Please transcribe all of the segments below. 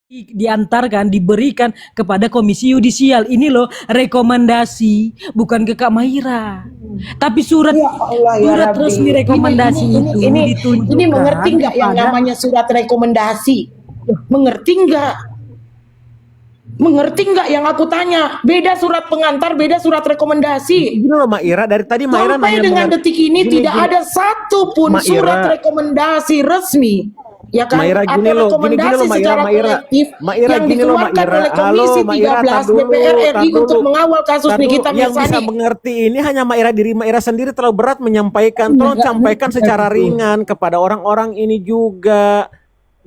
diantarkan, diberikan kepada Komisi Yudisial. Ini loh rekomendasi, bukan ke Kak Maira. Tapi surat Ya Allah ya surat Rabbi. resmi rekomendasi itu ditunjukkan Ini mengerti nggak yang kepada namanya surat rekomendasi? Mengerti nggak? Mengerti nggak yang aku tanya? Beda surat pengantar, beda surat rekomendasi. Gini loh Mbak Ira, dari tadi Mbak Ira Sampai nanya dengan detik ini gini, tidak gini. ada satupun Mbak surat Ira. rekomendasi resmi, ya kan? Mbak Ira, gini Atau loh, rekomendasi gini loh, Mbak Ira, secara Mbak Ira. kolektif Mbak Ira, yang gini loh, Mbak dikeluarkan Ira. oleh Halo, Komisi Mbak Ira, 13 tar dulu, DPR tar RI dulu. untuk mengawal kasus Tar dulu. Nikita Yang bisa Mirzani. mengerti ini hanya Mbak Ira, diri Mbak Ira sendiri terlalu berat menyampaikan. Tolong sampaikan secara ringan kepada orang-orang ini juga.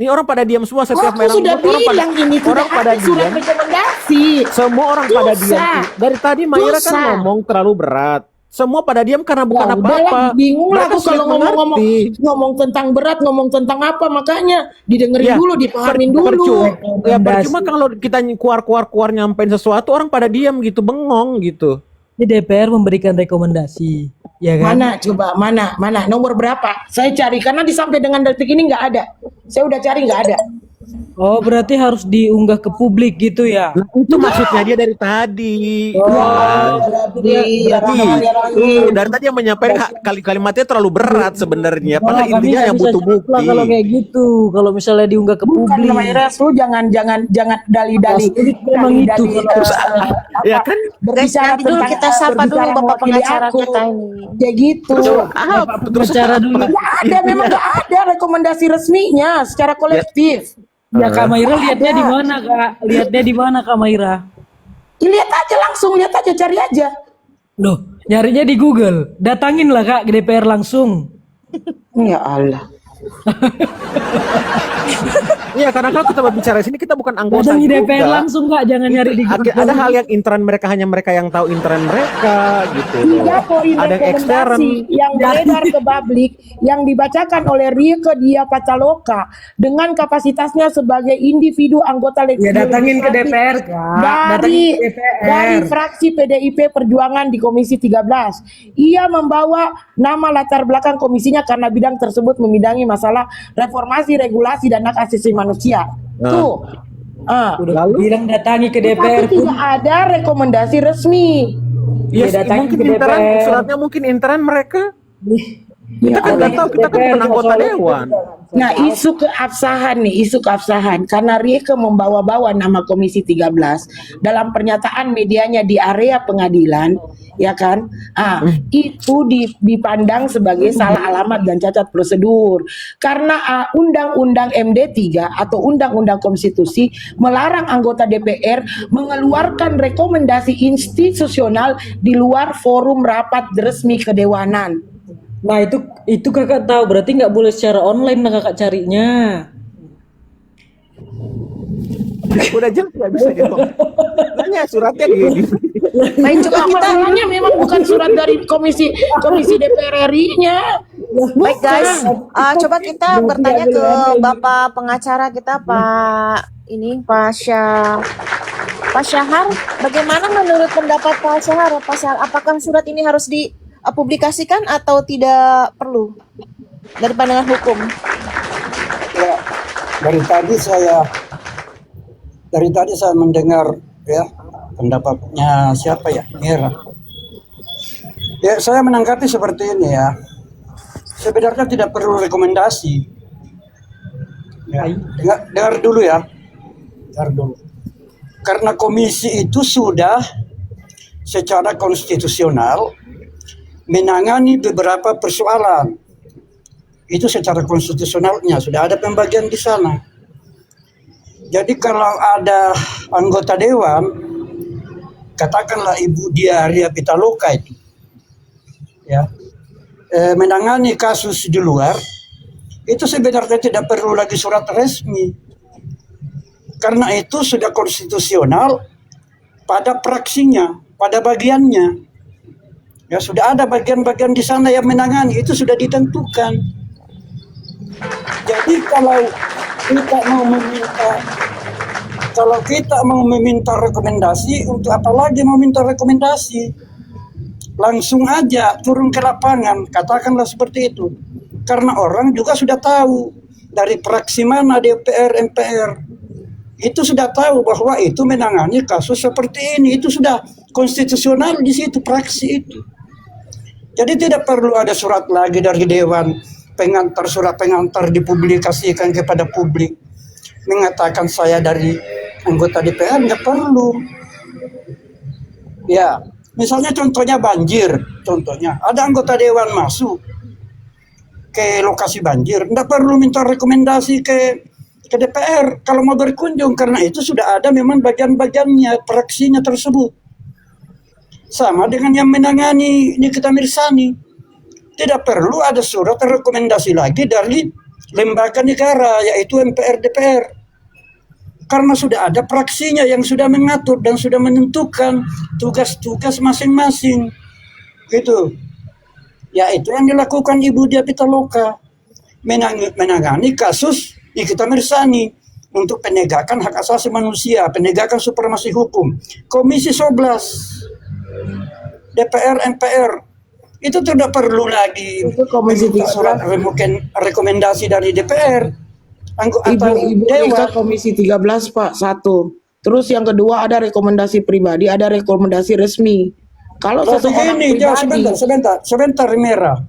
Ini orang pada diam semua setiap Aku mainan sudah bot, orang pada bilang ini orang tidak pada ada surat diam. rekomendasi. Semua orang pada Dosa. diam. Dari tadi Mbak Ira kan Dosa. ngomong terlalu berat. Semua pada diam karena bukan Ya udahlah, apa-apa. bingung lah Mereka aku sulit kalau ngomong-ngomong mengerti. ngomong tentang berat, ngomong tentang apa, makanya didengerin dulu, dipahamin dulu. Percuma kalau kita keluar nyampein sesuatu orang pada diam gitu, bengong gitu. Ini DPR memberikan rekomendasi, ya kan? Mana coba, mana nomor berapa? Saya cari karena sampai dengan detik ini nggak ada. Saya udah cari nggak ada. Oh, berarti harus diunggah ke publik gitu ya? Nah, itu maksudnya dia dari tadi. Dari tadi yang menyampaikan kalimatnya terlalu berat sebenarnya. Padahal kami intinya nggak yang bisa butuh jawab lah bukti. kalau kayak gitu. Kalau misalnya diunggah ke Bukan publik. Mbak Ira, lu jangan dali-dali. Sulit memang itu. Ya kan? Guys, nanti dulu kita sapa dulu Bapak pengacara kita ini. Kayak gitu. Bicara dulu. Nggak ada, memang nggak ada rekomendasi resminya secara kolektif. Ya Kak Maira lihatnya di mana Kak? Lihatnya di mana Kak Maira? Lihat aja langsung, lihat aja, cari aja. Loh, nyarinya di Google. Datangin lah Kak ke DPR langsung. Ya Allah. Iya, karena kalau kita berbicara di sini kita bukan anggota Datangi juga. DPR langsung Kak, jangan nyari di Google. Ada hal yang intern mereka, hanya mereka yang tahu intern mereka gitu. Tiga poin Ada yang ekstern. rekomendasi yang beredar ke publik yang dibacakan oleh Rieke Diah Pitaloka dengan kapasitasnya sebagai individu anggota Ya datangin ke DPR Kak. Datangin ke DPR. dari fraksi PDIP Perjuangan di Komisi 13. Ia membawa nama latar belakang komisinya karena bidang tersebut membidangi masalah reformasi regulasi dan hak asasi manusia. Tuh. Udah bilang datangi ke DPR Tapi tidak ada rekomendasi resmi. Iya, Ya, datangin mungkin ke intern, DPR. suratnya mungkin intern mereka. Kita kan datangin nggak tahu, ke kita kan DPR bukan anggota soal itu. dewan. Nah, isu keabsahan karena Rieke membawa-bawa nama Komisi 13 dalam pernyataan medianya di area pengadilan, ya kan? Itu dipandang sebagai salah alamat dan cacat prosedur. Karena Undang-Undang MD3 atau Undang-Undang Konstitusi melarang anggota DPR mengeluarkan rekomendasi institusional di luar forum rapat resmi kedewanan. Nah itu kakak tahu, berarti nggak boleh secara online lah kakak carinya. Udah jelas nggak bisa diomong. Nanya suratnya di Baik, coba masalahnya memang bukan surat dari komisi DPR RI-nya. Baik guys, coba kita bertanya ke Bapak pengacara kita Pak Syahar, bagaimana menurut pendapat Pak Syahar? Apakah surat ini harus dipublikasikan atau tidak perlu dari pandangan hukum? Ya, dari tadi saya mendengar ya pendapatnya siapa ya, Mira. Ya, saya menanggapi seperti ini ya. Sebenarnya tidak perlu rekomendasi. Ya, dengar dulu ya. Dengar dulu. Karena komisi itu sudah secara konstitusional menangani beberapa persoalan. Itu secara konstitusionalnya sudah ada pembagian di sana. Jadi kalau ada anggota dewan, katakanlah Ibu Diah Pitaloka itu, ya, menangani kasus di luar, itu sebenarnya tidak perlu lagi surat resmi, karena itu sudah konstitusional pada praksinya, pada bagiannya. Ya sudah ada bagian-bagian di sana yang menangani, itu sudah ditentukan. Jadi kalau kita mau meminta rekomendasi, untuk apa lagi mau minta rekomendasi? Langsung aja turun ke lapangan, katakanlah seperti itu. Karena orang juga sudah tahu dari fraksi mana DPR, MPR. itu sudah tahu bahwa itu menangani kasus seperti ini. Itu sudah konstitusional di situ praksi itu. Jadi tidak perlu ada surat lagi dari Dewan Pengantar, surat pengantar dipublikasikan kepada publik mengatakan saya dari anggota DPR, nggak perlu. Ya, misalnya contohnya banjir, contohnya ada anggota Dewan masuk ke lokasi banjir, nggak perlu minta rekomendasi ke DPR kalau mau berkunjung, karena itu sudah ada memang bagian-bagiannya praksinya tersebut. Sama dengan yang menangani Nikita Mirzani, tidak perlu ada surat rekomendasi lagi dari lembaga negara yaitu MPR DPR, karena sudah ada praksinya yang sudah mengatur dan sudah menentukan tugas-tugas masing-masing gitu. Ya itu yang dilakukan Ibu Dia Pitaloka, menangani kasus Nikita Mirzani untuk penegakan hak asasi manusia, penegakan supremasi hukum. Komisi 11 DPR MPR itu tidak perlu lagi Itu Komisi minta 13. surat rekomendasi dari DPR atau Ibu Dewan. Rika Komisi 13 Pak, satu. Terus yang kedua ada rekomendasi pribadi, ada rekomendasi resmi. Kalau seseorang Begini, pribadi, sebentar Merah.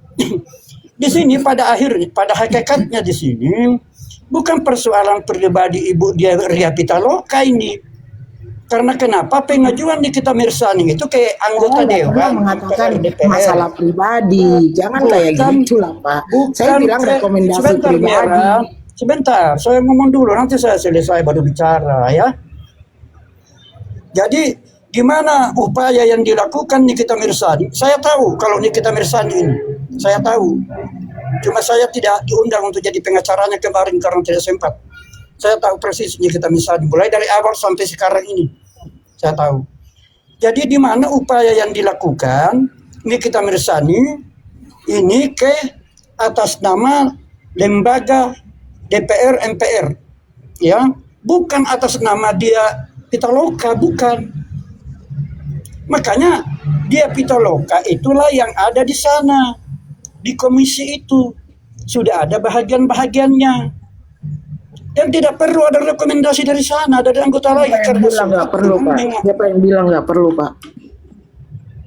Di sini pada hakikatnya di sini bukan persoalan pribadi Ibu Dia Ria Pitaloka ini. Karena kenapa pengajuan Nikita Mirzani itu ke anggota saya nggak pernah Dewan mengatakan DPR. masalah pribadi. Jangan kayak gitu lah Pak. Saya bilang rekomendasi sebentar, pribadi. Merah. Sebentar, saya ngomong dulu, nanti saya selesai baru bicara ya. Jadi gimana upaya yang dilakukan Nikita Mirzani? Saya tahu kalau Nikita Mirzani ini, saya tahu. Cuma saya tidak diundang untuk jadi pengacaranya kemarin karena tidak sempat. Saya tahu persis Nikita Mirzani, mulai dari awal sampai sekarang ini. Saya tahu. Jadi di mana upaya yang dilakukan Nikita Mirzani ini ke atas nama lembaga DPR MPR, ya, bukan atas nama dia Pitaloka, bukan. Makanya dia Pitaloka itulah yang ada di sana, di komisi itu sudah ada bahagian-bahagiannya. Dan tidak perlu ada rekomendasi dari sana, dari anggota lagi. Siapa yang bilang nggak perlu Pak? Siapa yang bilang nggak perlu Pak?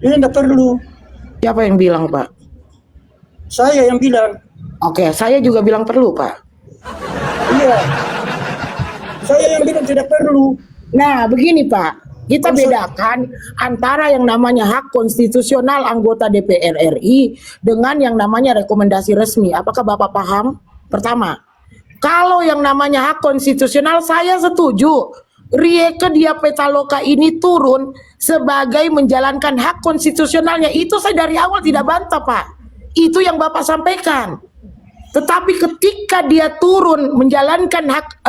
Ini tidak perlu. Siapa yang bilang Pak? Saya yang bilang. Oke, saya juga bilang perlu Pak. Iya. Saya yang bilang tidak perlu. Nah, begini Pak, kita bedakan antara yang namanya hak konstitusional anggota DPR RI dengan yang namanya rekomendasi resmi. Apakah Bapak paham? Pertama, kalau yang namanya hak konstitusional, saya setuju Rieke Diah Pitaloka ini turun sebagai menjalankan hak konstitusionalnya. Itu saya dari awal tidak bantah Pak. Itu yang Bapak sampaikan. Tetapi ketika dia turun menjalankan hak,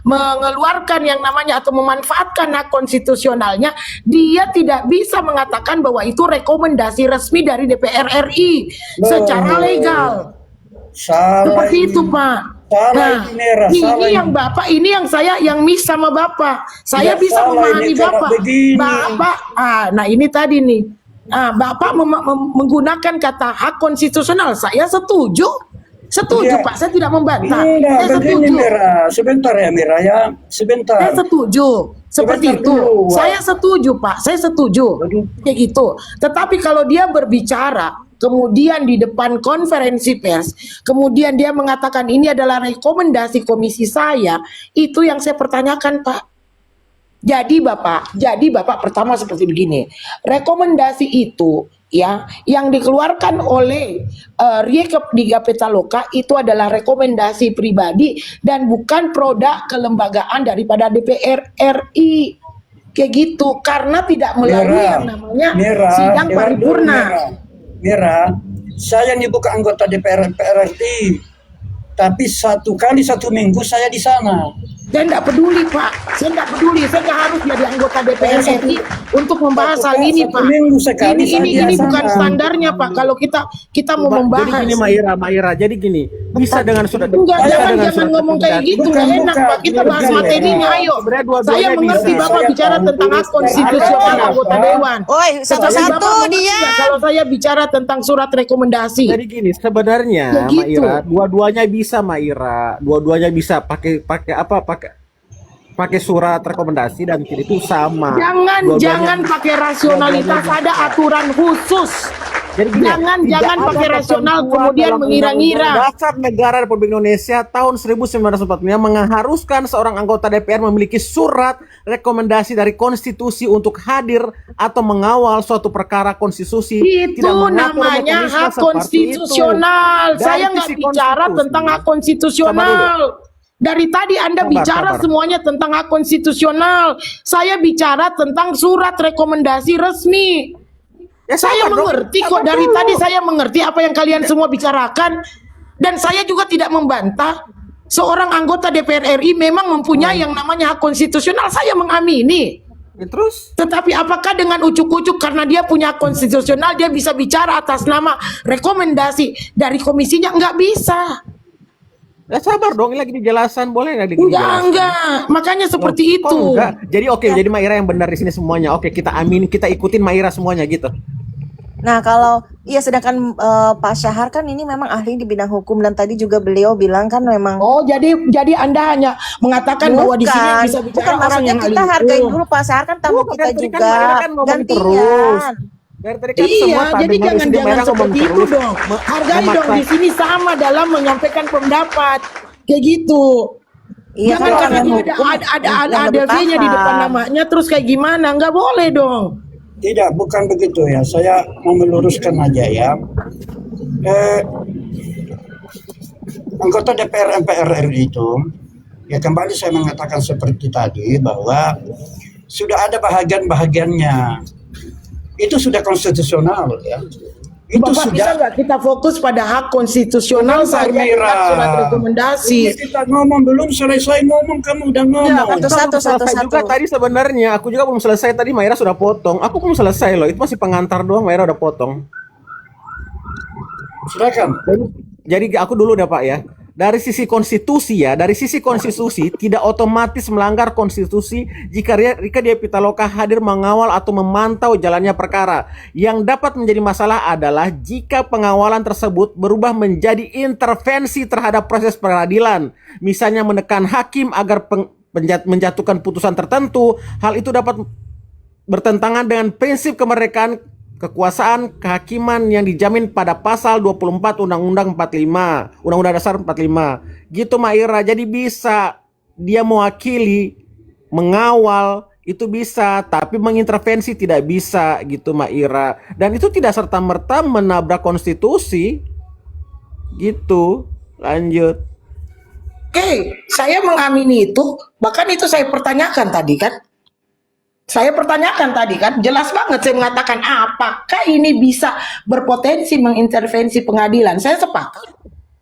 mengeluarkan yang namanya atau memanfaatkan hak konstitusionalnya, dia tidak bisa mengatakan bahwa itu rekomendasi resmi dari DPR RI secara legal. Salah Seperti ini. itu Pak. Salah Nah, ini, Merah, ini salah yang Bapak, ini yang saya yang miss sama Bapak. Saya Tidak bisa salah memahami ini, karena Bapak. begini. Bapak, nah ini tadi nih. Bapak menggunakan kata hak konstitusional. Saya setuju. Setuju Iya. Pak, saya tidak membantah. Enggak, Saya begini setuju. Merah. Sebentar ya Merah ya. Sebentar. Saya setuju. Seperti Sebentar itu. dulu, Wak. Saya setuju Pak, saya setuju. Aduh. Kayak gitu. Tetapi kalau dia berbicara kemudian di depan konferensi pers, kemudian dia mengatakan ini adalah rekomendasi komisi saya, itu yang saya pertanyakan Pak. Jadi Bapak pertama seperti begini. Rekomendasi itu ya yang dikeluarkan oleh Rieke Diah Pitaloka itu adalah rekomendasi pribadi dan bukan produk kelembagaan daripada DPR RI. Kayak gitu, karena tidak melalui yang namanya sidang dengar dulu, paripurna. Merah, saya ini bukan anggota DPR RI, tapi 1 kali 1 minggu saya di sana. Saya tidak peduli Pak, saya tidak peduli, saya nggak harus jadi anggota DPR RI untuk membahas hal ini Pak. Minggu sekali Ini saya bukan sana. standarnya Pak. Kalau kita mau Jadi membahas. gini Maira, jadi gini, bisa dengan sudah Enggak, bisa jangan dengan surat ngomong kayak rekomendasi. gitu, nggak enak Pak. Kita bahas bukan, materinya, ayo. Sebenarnya dua-duanya Saya mengerti bisa. Bapak Saya bicara tahu tentang hak tulis konstitusional apa. anggota dewan. Oi, Tapi satu-satu Bapak mengerti dia. nggak kalau saya bicara tentang surat rekomendasi? Jadi gini, sebenarnya Ya gitu. Maira, dua-duanya bisa Maira, dua-duanya bisa pakai apa? pakai surat rekomendasi dan tidak itu sama. Jangan pakai rasionalitas, ada aturan khusus. Jadi gini, Jangan tidak pakai ada rasional ketentuan kemudian dalam mengira-ngira. Undang-Undang Dasar Negara Republik Indonesia tahun 1945 mengharuskan seorang anggota DPR memiliki surat rekomendasi dari konstitusi untuk hadir atau mengawal suatu perkara konstitusi. Itu namanya hak konstitusional. Saya nggak bicara tentang hak konstitusional. Dari tadi Anda bicara semuanya tentang hak konstitusional. Saya bicara tentang surat rekomendasi resmi. Ya, Saya mengerti kok, dari tadi saya mengerti apa yang kalian semua bicarakan. Dan saya juga tidak membantah. Seorang anggota DPR RI memang mempunyai yang namanya hak konstitusional. Saya mengamini. Ya, terus? Tetapi apakah dengan ujuk-ujuk karena dia punya hak konstitusional dia bisa bicara atas nama rekomendasi dari komisinya? Nggak bisa. Ya sabar dong, ini lagi dijelasan, boleh nggak dijelasan? Enggak. Makanya seperti itu. Enggak. Jadi oke, jadi Maira yang benar di sini semuanya. Oke, kita amin, kita ikutin Maira semuanya gitu. Nah, kalau sedangkan Pak Syahar kan ini memang ahli di bidang hukum dan tadi juga beliau bilang kan memang Oh, jadi Anda hanya mengatakan bahwa di sini bisa bicara orang maksudnya yang kita ahli hargain hukum. dulu Pak Syahar kan tamu Bukan, kita dari tadi kan juga Maira kan ngomong terus. gantian. Dari tadi kan semua Iya, tak jadi dengar di sini, jangan Maira ngomong seperti itu terus. dong. Hargai dong, Memaksa. di sini sama dalam menyampaikan pendapat. Kayak gitu. Iya, Jangan kalau karena yang dia hukum ada yang lebih V-nya di depan paham. namanya terus kayak gimana? Nggak boleh dong. Tidak, bukan begitu ya. Saya mau meluruskan aja ya. Anggota DPR MPR RI itu, ya kembali saya mengatakan seperti tadi bahwa sudah ada bahagian-bahagiannya. Itu sudah konstitusional ya. Itu Bapak bisa sudah. nggak kita fokus pada hak konstitusional Sebentar, saja Mira. dengan surat rekomendasi? Ini kita ngomong belum selesai ngomong, kamu udah ngomong. Ya, aku Satu, belum selesai satu. juga tadi sebenarnya. Aku juga belum selesai tadi, Maira sudah potong. Aku belum selesai loh. Itu masih pengantar doang, Maira udah potong. Silakan. Jadi aku dulu dah Pak ya. Dari sisi konstitusi ya, dari sisi konstitusi tidak otomatis melanggar konstitusi jika Rika Diah Pitaloka hadir mengawal atau memantau jalannya perkara. Yang dapat menjadi masalah adalah jika pengawalan tersebut berubah menjadi intervensi terhadap proses peradilan. Misalnya menekan hakim agar menjatuhkan putusan tertentu. Hal itu dapat bertentangan dengan prinsip kemerdekaan kekuasaan kehakiman yang dijamin pada pasal 24 Undang-Undang 45, Undang-Undang Dasar 45. Gitu Maira. Jadi bisa dia mewakili, mengawal itu bisa, tapi mengintervensi tidak bisa gitu Maira. Dan itu tidak serta-merta menabrak konstitusi. Gitu. Lanjut. Oke, saya mengamini itu, bahkan itu saya pertanyakan tadi kan. Saya pertanyakan tadi kan, jelas banget saya mengatakan apakah ini bisa berpotensi mengintervensi pengadilan. Saya sepakat.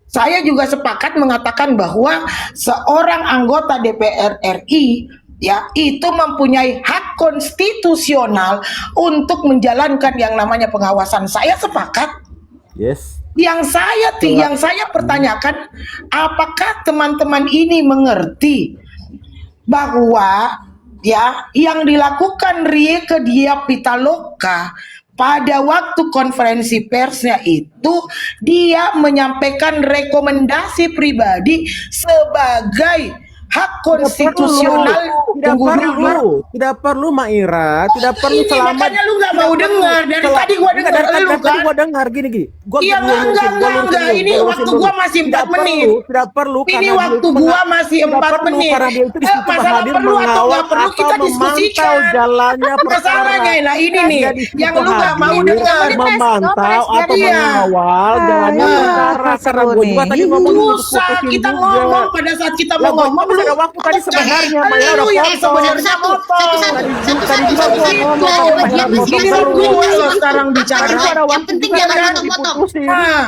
Saya juga sepakat mengatakan bahwa seorang anggota DPR RI ya itu mempunyai hak konstitusional untuk menjalankan yang namanya pengawasan. Saya sepakat. Yes. Yang saya pertanyakan, apakah teman-teman ini mengerti bahwa ya yang dilakukan Rieke Diah Pitaloka pada waktu konferensi persnya itu dia menyampaikan rekomendasi pribadi sebagai hak konstitusional. Tidak perlu Maira, tidak perlu Ini selama. makanya lu nggak mau dengar dari tadi gua dengar lu Dari tadi kan. gua dengar gini. Iya enggak. Ini waktu gua masih 4 menit. Tidak perlu. Ini waktu gua masih 4 menit. Karena dia itu disitu Masalah hadir perlu atau mengawal nggak perlu kita atau memantau diskusikan. jalannya perkara. Masalahnya nah ini nih Dia di situ yang lu nggak mau hadir, dengar. memantau atau Iya. mengawal jalannya perkara. Karena gua juga tadi ngomong Susah kita ngomong pada saat kita mau ngomong lu ada waktu tadi sebenarnya Maira udah lu yang potong. sebenarnya potong. Ini gua lo sekarang bicara. Yang penting jangan motong-motong. Nah,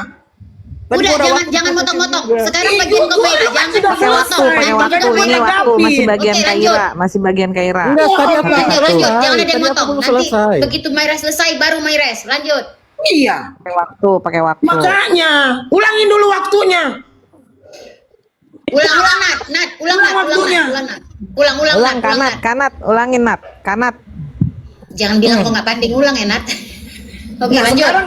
Udah jangan motong-motong. Sekarang bagian ke Maira, jangan Pakai waktu, ini waktu masih bagian Oke, Kaira, lanjut. masih bagian Kaira. Enggak, tadi aku Oke, belum Lanjut, selesai. jangan ada yang Tadi aku motong. belum Nanti selesai. begitu Maira selesai baru Maires. Lanjut. iya. Pakai waktu. Makanya ulangin dulu waktunya. Ulang Nat. Ulang waktunya. Nat. Ulang Ulang Nat. kanat, ulangin Kanat. Jangan bilang kok nggak pandai ulang ya Nat. Oke, Nah, lanjut. sekarang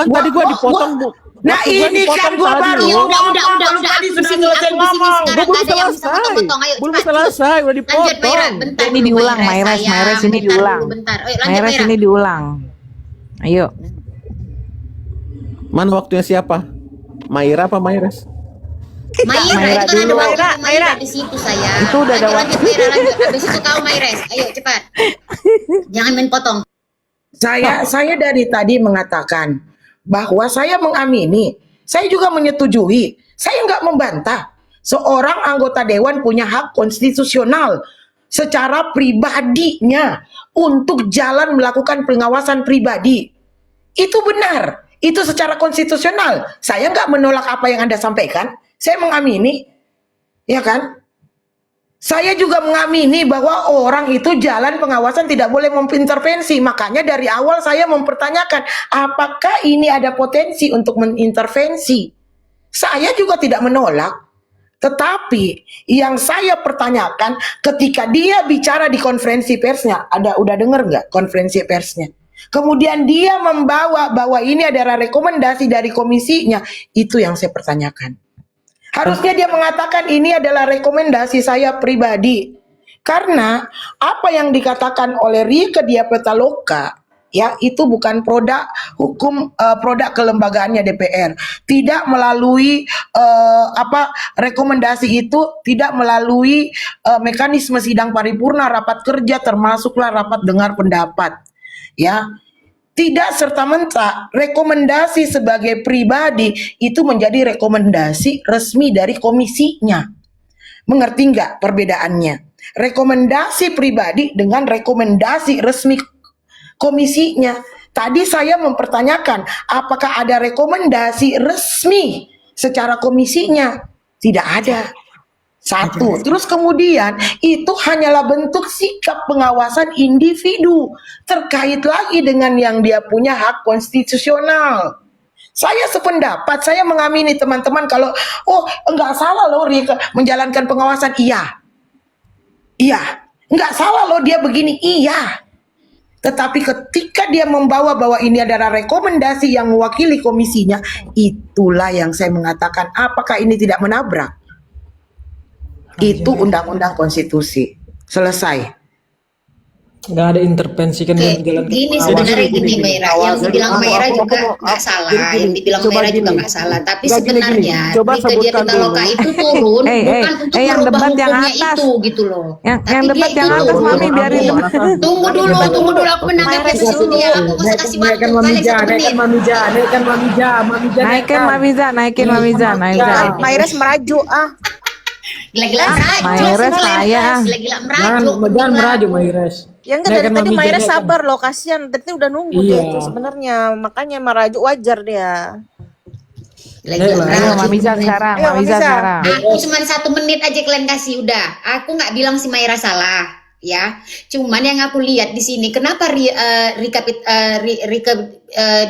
Tadi gua dipotong, Bu. Nah Waktu gua ini kan dipotong gua tadi baru loh. Ya udah, ngomong, aku tadi di sudah sini, selesai aku di sini ngomong. sekarang Gua belum gak ada yang bisa selesai. potong-potong. Ayo Belum cepat. selesai, udah Lanjut Maira, dipotong. bentar Ini dulu diulang, Maira, Maires, sayang. Maires ini Bentar diulang. dulu, bentar. Ayo lanjut Maires Maira. ini diulang. Ayo. Mana waktunya siapa? Maira apa Maires? Maira, Maira itu kan ada dulu. waktu Maira di situ sayang. Itu udah ada Lanjut Maira, lanjut. Habis itu kau Maires. Ayo cepat. Jangan main potong. Saya dari tadi mengatakan bahwa saya mengamini, saya juga menyetujui, saya nggak membantah. Seorang anggota dewan punya hak konstitusional secara pribadinya untuk jalan melakukan pengawasan pribadi. Itu benar, itu secara konstitusional. Saya nggak menolak apa yang Anda sampaikan, saya mengamini, ya kan? Saya juga mengamini bahwa orang itu jalan pengawasan tidak boleh mengintervensi. Makanya dari awal saya mempertanyakan apakah ini ada potensi untuk mengintervensi. Saya juga tidak menolak. Tetapi yang saya pertanyakan ketika dia bicara di konferensi persnya, udah denger nggak konferensi persnya? Kemudian dia membawa bahwa ini adalah rekomendasi dari komisinya, itu yang saya pertanyakan. Harusnya dia mengatakan ini adalah rekomendasi saya pribadi. Karena apa yang dikatakan oleh Rieke Diah Pitaloka ya itu bukan produk hukum, produk kelembagaannya DPR. Tidak melalui rekomendasi itu tidak melalui mekanisme sidang paripurna, rapat kerja termasuklah rapat dengar pendapat. Ya. Tidak serta-merta rekomendasi sebagai pribadi itu menjadi rekomendasi resmi dari komisinya. Mengerti nggak perbedaannya? Rekomendasi pribadi dengan rekomendasi resmi komisinya. Tadi saya mempertanyakan apakah ada rekomendasi resmi secara komisinya? Tidak ada. Satu, terus kemudian itu hanyalah bentuk sikap pengawasan individu terkait lagi dengan yang dia punya hak konstitusional. Saya sependapat, saya mengamini teman-teman kalau enggak salah loh Rieke menjalankan pengawasan, iya, enggak salah loh dia begini, iya. Tetapi ketika dia membawa bahwa ini adalah rekomendasi yang mewakili komisinya, itulah yang saya mengatakan apakah ini tidak menabrak? Itu undang-undang konstitusi. Selesai. Nggak ada intervensi kan Oke, dalam ini pengawasan. sebenarnya gini Maira, yang dibilang Maira juga nggak salah, yang dibilang Maira juga nggak salah. Tapi sebenarnya Coba Rieke Diah sebutkan Pitaloka dulu. itu turun bukan untuk yang merubah debat yang hukumnya atas. itu gitu loh. Yang Tapi dia debat itu yang atas, turun. Mami, biarin debat. Tunggu dulu aku menanggapi dulu dia. Aku masih kasih waktu kalian 1 menit. Naikin Mamiza, naikin Mamiza, naikin. Maires merajuk Gila-gila merajuk. Maires saya. Gila-gila merajuk. Jangan merajuk Maires. Ya enggak, dari tadi Maires sabar loh, kasihan. Tadi udah nunggu Iya. dia tuh sebenarnya. Makanya merajuk wajar dia. Gila-gila Ayo merajuk. Mamiza sekarang, Ayo, Mamiza Mamiza. sekarang. Aku cuma 1 menit aja kalian kasih udah. Aku nggak bilang si Maira salah, ya. Cuman yang aku lihat di sini, kenapa Rieke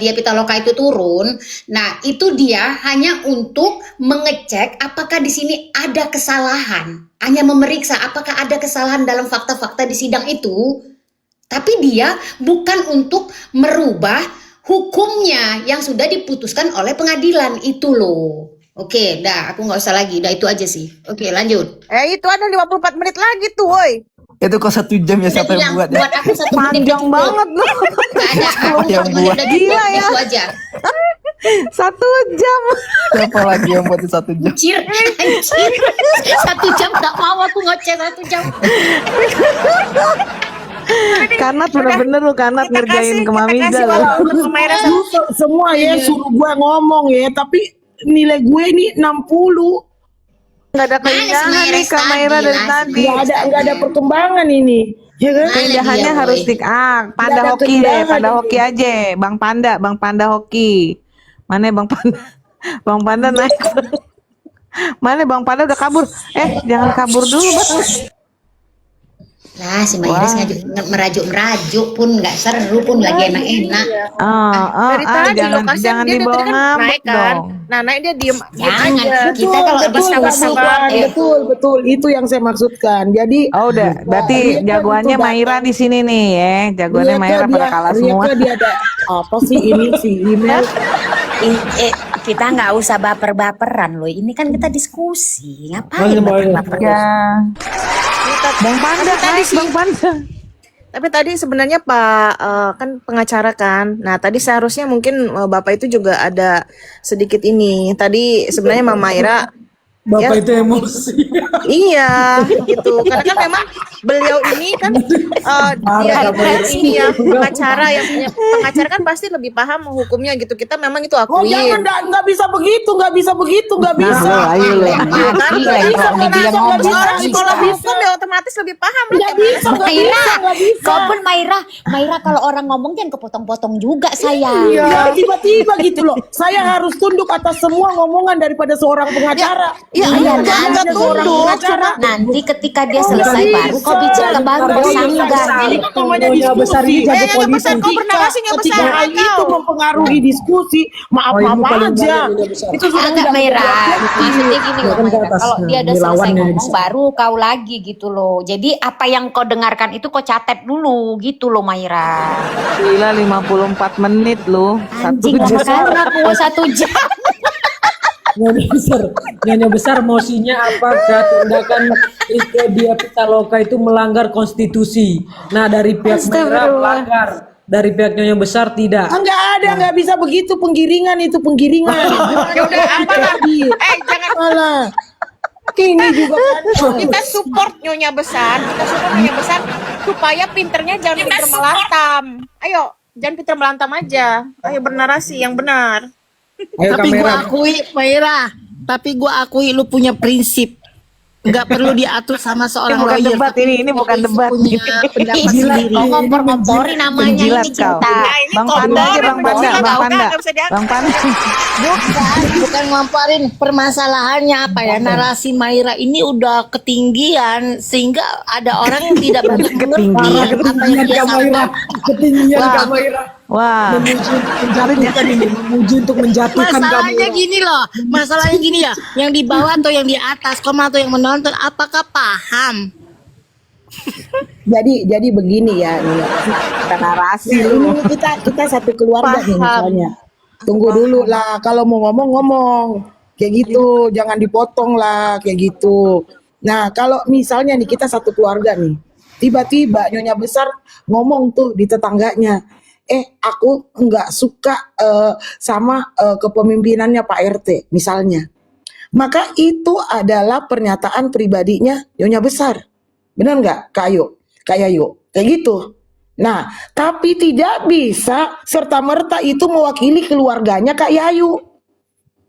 Diah Pitaloka itu turun? Nah, itu dia hanya untuk mengecek apakah di sini ada kesalahan, hanya memeriksa apakah ada kesalahan dalam fakta-fakta di sidang itu. Tapi dia bukan untuk merubah hukumnya yang sudah diputuskan oleh pengadilan itu loh. Oke, dah, aku nggak usah lagi, dah itu aja sih. Oke, lanjut. Itu ada 54 menit lagi tuh, woi. Itu kok 1 jam ya Udah siapa yang bilang, buat ya? buat aku 1 menit Panjang cukup. banget loh. Gak ada, aku yang 1 menit buat. udah cukup, Gila ya. itu aja. 1 jam. Siapa lagi yang buat 1 jam? Anjir, anjir. 1 jam gak mau aku ngoceh 1 jam. Kanat bener-bener lu Kanat ngerjain ke Mamiza lu. Untuk Maires. Semua ya suruh gua ngomong ya, tapi nilai gue ini 60. Nggak ada keindahan nih Maires Kak Maira dari tadi, tadi. Nggak ada perkembangan ini. Ya kan? Keindahannya dia, harus boy. Panda Nggak ada hoki deh, keindahan Panda ini. hoki aja. Bang Panda hoki. Mana Bang Panda? Bang Panda naik. Mana Bang Panda udah kabur? Jangan kabur dulu Bang. Lah, si Maires merajuk pun nggak seru pun lagi enak-enak. Dari tadi jangan lokasi jangan dia dibawa dari tadi ngambek naik kan. dong. Nah, naik dia diem Jangan, aja. kita kalau habis selesai Betul, itu yang saya maksudkan. Jadi Oh udah, berarti Rieke jagoannya itu Maira di sini nih ya. Jagoannya Rieke Maira pada kalah semua. Rieke dia ada apa sih ini si email Kita nggak usah baper-baperan loh. Ini kan kita diskusi. Ngapain baper-baperan? Ya. Bang Panda, naik Bang Panda. Tapi tadi sebenarnya Pak kan pengacara kan. Nah tadi seharusnya mungkin Bapak itu juga ada sedikit ini. Tadi sebenarnya Mama Ira Bapak itu emosi. iya gitu. Karena kan memang beliau ini kan dia ini ya pengacara yang punya pengacara kan pasti lebih paham hukumnya gitu. Kita memang itu Oh akuin. jangan, nggak bisa begitu, nggak bisa begitu, nggak bisa. ayo lo. Kan Gila, nggak bisa, kalau nggak dia bisa, ngomong nggak bisa. nggak Sekolah bisa. hukum dia otomatis lebih paham. Nggak bisa, nggak Maira, bisa, nggak bisa. kau pun Maira kalau orang ngomong jangan kepotong-potong juga sayang. Ya, tiba-tiba gitu loh. Saya harus tunduk atas semua ngomongan daripada seorang pengacara. Iya, Iya, jangan Hanya seorang tunduk. pengacara. Nanti ketika dia selesai baru kau bicara baru Nggak kau bisa. sanggah. Ini kan namanya Nyonya besar ini diskusi. jago Nyonya besar, politik. kau bernarasi Nyonya Ketika besar, hal itu kau. mempengaruhi diskusi, maaf-maaf Oh, ini paling aja. banyak Nyonya besar. Itu sudah Enggak tidak Maira, menjadi maksudnya gini loh Kan ke Maira. atas, Kalau dia udah selesai dilawannya ngomong bisa. baru kau lagi gitu loh. Jadi apa yang kau dengarkan itu kau catat dulu gitu loh Maira. Gila 54 menit lu. Anjing lama kali aku 1 jam. Nyonya besar mausinya apakah tindakan Rike Diah Pitaloka itu melanggar konstitusi? Nah dari pihak Maira melanggar, dari pihak Nyonya besar tidak. Enggak ada, nggak bisa begitu, penggiringan itu penggiringan. Ya udah apa lagi? Jangan Malah. Ini juga kan. kita support Nyonya besar, supaya pinternya jangan pinter melantam. Ayo, jangan pinter melantam aja. Ayo bernarasi yang benar. Ayo Tapi kamera. gua akui, Maira, tapi gua akui lu punya prinsip. Nggak perlu diatur sama seorang Bukan lawyer. debat tapi ini bukan lu debat. punya pendapat sendiri. Kau ngompor-ngompori namanya Penjilat ini kau. cinta. ini Bang kompor, Panda aja Bang Panda, penjilat Bang kau kan, Panda. nggak bisa diangkat. Bang Panda. Bukan ngomporin, permasalahannya apa ya? Narasi Maira ini udah ketinggian sehingga ada orang yang tidak banyak mengerti apa yang dia sampaikan. Ketinggian Wah. kamera. Wah. Menjatuhkan ini, memuji untuk menjatuhkan Masalahnya kamera. gini loh, masalahnya gini ya, yang di bawah atau yang di atas, koma atau yang menonton, apakah paham? Jadi begini ya. Narasi Ini kita satu keluarga nih misalnya. Tunggu dulu lah, kalau mau ngomong kayak gitu, jangan dipotong lah kayak gitu. Nah kalau misalnya nih kita satu keluarga nih, tiba-tiba Nyonya besar ngomong tuh di tetangganya, aku nggak suka sama kepemimpinannya Pak RT misalnya, maka itu adalah pernyataan pribadinya Nyonya besar, benar nggak Kak Yayu? Kayak gitu. Nah, tapi tidak bisa serta-merta itu mewakili keluarganya Kak Yayu.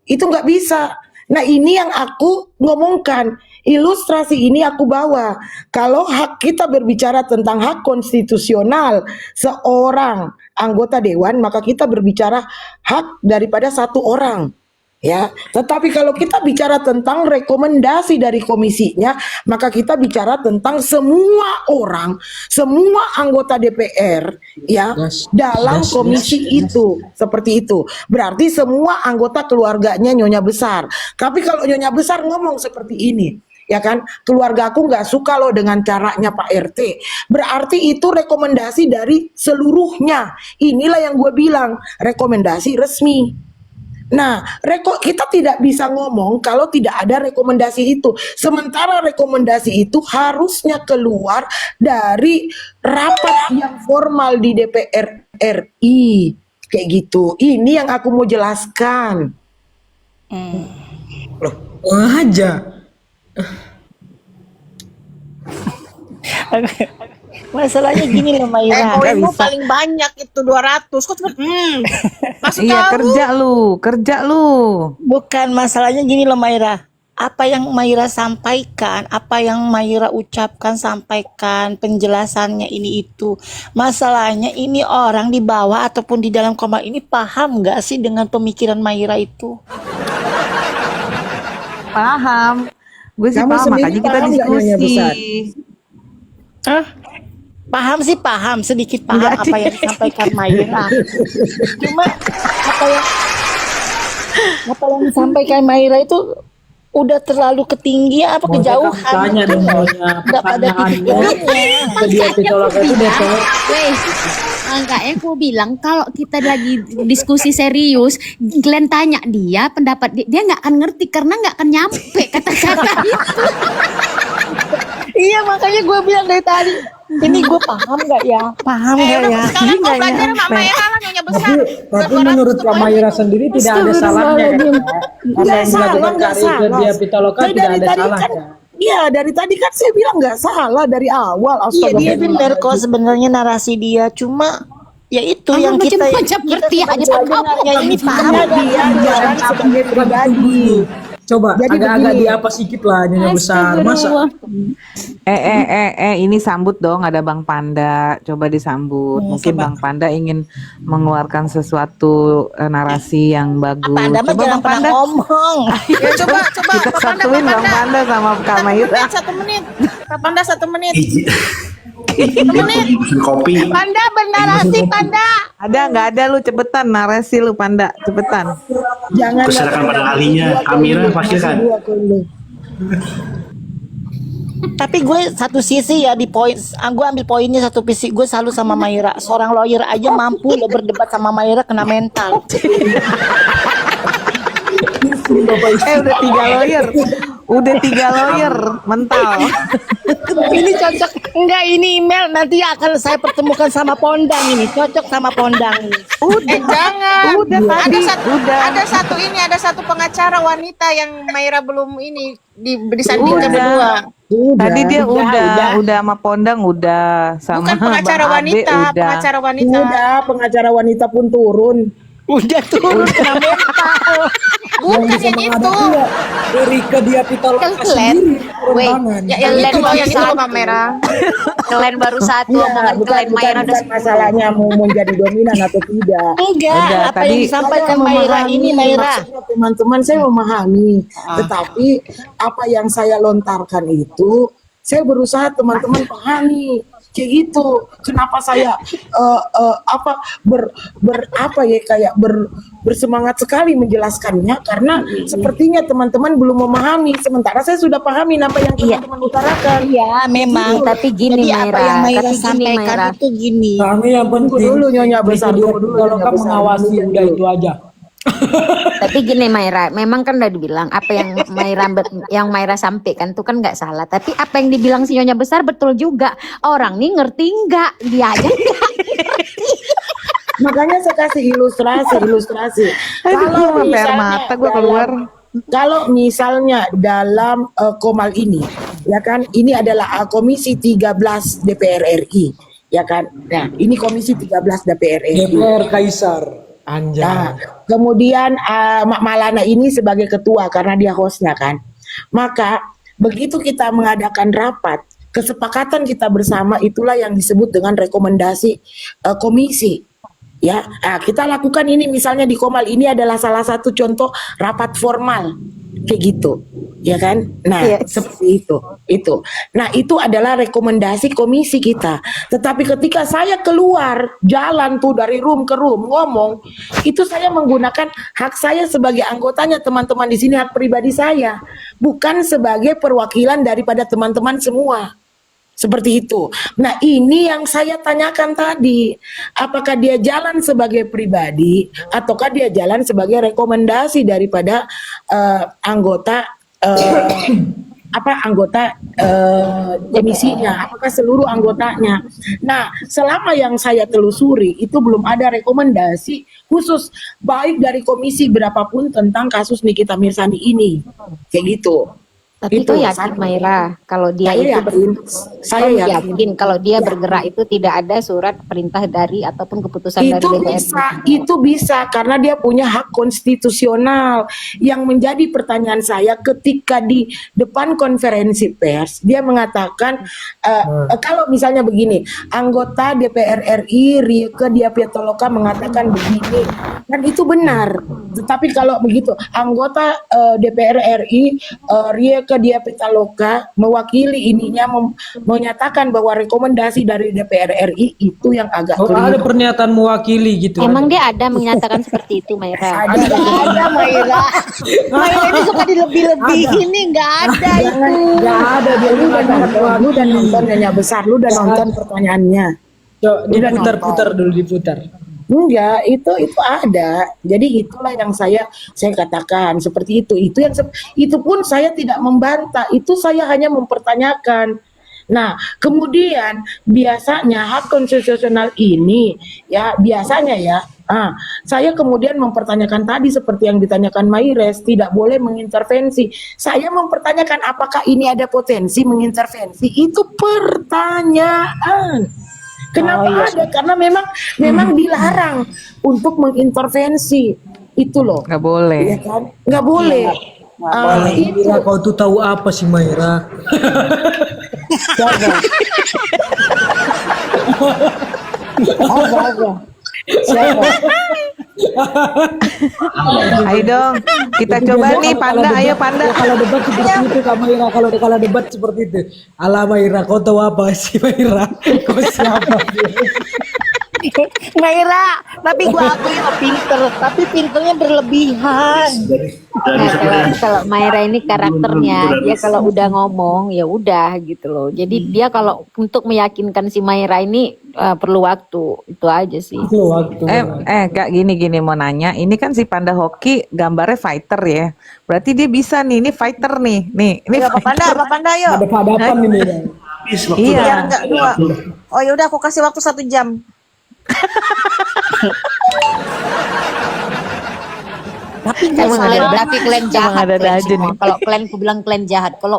Itu nggak bisa. Nah, ini yang aku ngomongkan. Ilustrasi ini aku bawa. Kalau hak kita berbicara tentang hak konstitusional seorang anggota dewan, maka kita berbicara hak daripada satu orang. Ya, tetapi kalau kita bicara tentang rekomendasi dari komisinya, maka kita bicara tentang semua orang, semua anggota DPR ya dalam komisi itu, seperti itu. Berarti semua anggota keluarganya Nyonya besar. Tapi kalau Nyonya besar ngomong seperti ini, ya kan, keluarga aku nggak suka loh dengan caranya Pak RT, berarti itu rekomendasi dari seluruhnya. Inilah yang gue bilang, rekomendasi resmi. Nah, kita tidak bisa ngomong kalau tidak ada rekomendasi itu. Sementara rekomendasi itu harusnya keluar dari rapat yang formal di DPR RI. Kayak gitu. Ini yang aku mau jelaskan. Loh, aja. Masalahnya gini loh Maira. Poinmu paling banyak itu 200. Kok cuma masuk Iya, tahu. kerja lu. Bukan, masalahnya gini loh Maira. Apa yang Maira sampaikan, apa yang Maira ucapkan, sampaikan, penjelasannya ini itu. Masalahnya ini orang di bawah ataupun di dalam koma ini paham nggak sih dengan pemikiran Maira itu? Paham. Gue sih Kamu paham, sendiri makanya kita paham nggak, Nyonya diskusi. besar? Paham sih paham, sedikit paham Enggak, apa yang disampaikan Maira. Cuma apa yang disampaikan Maira itu udah terlalu ketinggian apa kejauhan. Tanya Itu dong nggak Nyonya, pada titik pertanyaannya. poinnya. Rike Diah Pitaloka itu DPR. Weh, Makanya aku bilang kalau kita lagi diskusi serius, Glenn tanya dia pendapat dia nggak akan ngerti karena nggak akan nyampe kata-kata itu. Iya makanya gue bilang dari tadi, ini gue paham nggak ya? Paham nggak ya? Sekarang kau Nggak belajar sama nyampe. Mayra lah Nyonya Besar. Tapi menurut Kak Mayra sendiri tidak ada salahnya kan? Kak? Apa Nggak yang salah, dilakukan nggak Kak Rike salah. dia Pitaloka Saya tidak dari ada tadi salah kan, Kak? iya dari tadi kan saya bilang nggak salah dari awal. Iya dia Astagfirullah. benar kok sebenarnya narasi dia, cuma ya itu yang kita macam-macam ngerti aja sebenarnya ini paham Karena nggak? dia jalan sebagai pribadi. Coba Jadi agak-agak begini. di apa sedikit lah Nyonya Besar. Masa Ini sambut dong, ada Bang Panda, coba disambut. Mungkin Bang Panda ingin mengeluarkan sesuatu narasi yang bagus. Apa Anda mah Coba jangan Bang pernah Panda, ngomong. Ya coba kita Pak Panda, satuin Bang Panda sama Kak Mayra. 1 menit. Pak Panda 1 menit. Kopi. Panda bernarasi Panda. Ada nggak ada lu cepetan narasi lu Panda, cepetan. Jangan Kuserahkan pada ahlinya. Amira pastikan. Tapi gue satu sisi ya di poin, gue ambil poinnya satu sisi, gue selalu sama Mayra. Seorang lawyer aja mampu lo berdebat sama Mayra kena mental. Udah tiga lawyer mental. Ini cocok enggak, ini email nanti akan saya pertemukan sama Pondang, ini cocok sama Pondang ini. Jangan. Udah tadi, udah. Ada satu pengacara wanita yang Mayra belum ini disandingkan berdua. Tadi dia udah sama Pondang udah sama Bukan pengacara Bang Ade wanita, udah. pengacara wanita. Udah, pengacara wanita pun turun. Udah turun kena mental. Bukan yang itu. Rike dia Pitaloka Glenn, sendiri turun wait, tangan. Yang Glenn itu loh, yang itu baru loh Mbak Mera. Glenn baru satu, Iya, omongan Glenn Mayra udah bukan masalahnya mau menjadi dominan atau tidak. Enggak, Udah, apa yang tadi- disampaikan Saya Mayra memahami, ini Mayra. maksudnya teman-teman saya memahami, tetapi apa yang saya lontarkan itu saya berusaha teman-teman pahami kayak gitu. Kenapa saya bersemangat sekali menjelaskannya karena sepertinya teman-teman belum memahami, sementara saya sudah pahami apa yang teman-teman utarakan. Iya, memang. Tapi gini Jadi apa Mayra, yang Mayra tapi gini sampaikan Mayra. itu gini. Kami yang penting Tunggu dulu, Nyonya Besar, Rike dia tunggu dulu, Pitaloka Nyonya Besar. mengawasi Tunggu udah dulu. itu aja. Tapi gini Mayra, memang kan udah dibilang apa yang Mayra sampaikan itu kan nggak salah. Tapi apa yang dibilang si Nyonya Besar betul juga. Orang nih ngerti nggak? Dia aja nggak ngerti. Makanya saya kasih ilustrasi. Aduh, air mata gua keluar. Kalau misalnya dalam Komal ini, ya kan, ini adalah Komisi 13 DPR RI, ya kan. Nah, ini Komisi 13 DPR RI. DPR Kaisar. Anjay. Nah, kemudian Mak Malana ini sebagai ketua karena dia hostnya kan. Maka begitu kita mengadakan rapat, kesepakatan kita bersama itulah yang disebut dengan rekomendasi komisi. Ya, nah, kita lakukan ini misalnya di Komal ini adalah salah satu contoh rapat formal kayak gitu, ya kan? Nah, seperti itu. Nah, itu adalah rekomendasi komisi kita. Tetapi ketika saya keluar jalan tuh dari room ke room ngomong, itu saya menggunakan hak saya sebagai anggotanya teman-teman di sini, hak pribadi saya, bukan sebagai perwakilan daripada teman-teman semua. Seperti itu. Nah, ini yang saya tanyakan tadi. Apakah dia jalan sebagai pribadi ataukah dia jalan sebagai rekomendasi daripada anggota komisinya, apakah seluruh anggotanya. Nah, selama yang saya telusuri itu belum ada rekomendasi khusus baik dari komisi berapapun tentang kasus Nikita Mirzani ini. Kayak gitu. Tapi Itu kau yakin satu. Mayra kalau dia Saya itu yakin. Saya kau yakin. yakin kalau dia bergerak itu tidak ada surat perintah dari ataupun keputusan dari Itu DPR. itu bisa karena dia punya hak konstitusional. Yang menjadi pertanyaan saya ketika di depan konferensi pers dia mengatakan kalau misalnya begini, anggota DPR RI Rike Diah Pitaloka mengatakan begini, dan itu benar. Tetapi kalau begitu anggota DPR RI Rike Diah Pitaloka mewakili ininya menyatakan bahwa rekomendasi dari DPR RI itu yang agak Oh, ada keliru. pernyataan mewakili gitu. Emang dia ada menyatakan seperti itu Mayra? Ada Mayra. Mayra ini suka dilebih-lebihin nih, nggak ada itu. Nggak ada dia lu udah nonton Nyonya Besar, lu udah nonton pertanyaannya. Diputar-putar dulu, diputar. Enggak, itu ada. Jadi itulah yang saya katakan seperti itu. Itu pun saya tidak membantah. Itu saya hanya mempertanyakan. Nah, kemudian biasanya hak konstitusional ini ya biasanya ya. Saya kemudian mempertanyakan tadi seperti yang ditanyakan Maires, tidak boleh mengintervensi. Saya mempertanyakan apakah ini ada potensi mengintervensi? Itu pertanyaan. Kenapa ada? Karena memang dilarang untuk mengintervensi itu loh. Nggak boleh. Ya kan? Nggak boleh. Itu. Maira, kau tuh tahu apa sih Maira? Siapa? Siapa? Ayo dong, kita coba nih Panda, ayo Panda. Kalau debat seperti itu Kak Maira, kalau debat seperti itu. Alah Maira, kau tahu apa sih Maira? Kau siapa? Maira, tapi gua akui lo pinter, tapi pinternya berlebihan. Kalau Maira ini karakternya, dia kalau udah ngomong ya udah gitu loh. Jadi dia kalau untuk meyakinkan si Maira ini perlu waktu, itu aja sih. Perlu waktu. Kak gini mau nanya, ini kan si Panda Hoki gambarnya fighter ya. Berarti dia bisa nih, ini fighter nih. Nih, ini Pak Panda yuk. Ada hadapan ini. Habis waktu Iya. udah. Enggak, dua. Oh ya udah aku kasih waktu 1 jam. Tapi Emang ada- kalian jahat. ada kalian aja semua. nih. Kalau kalian ku bilang kalian jahat. Kalau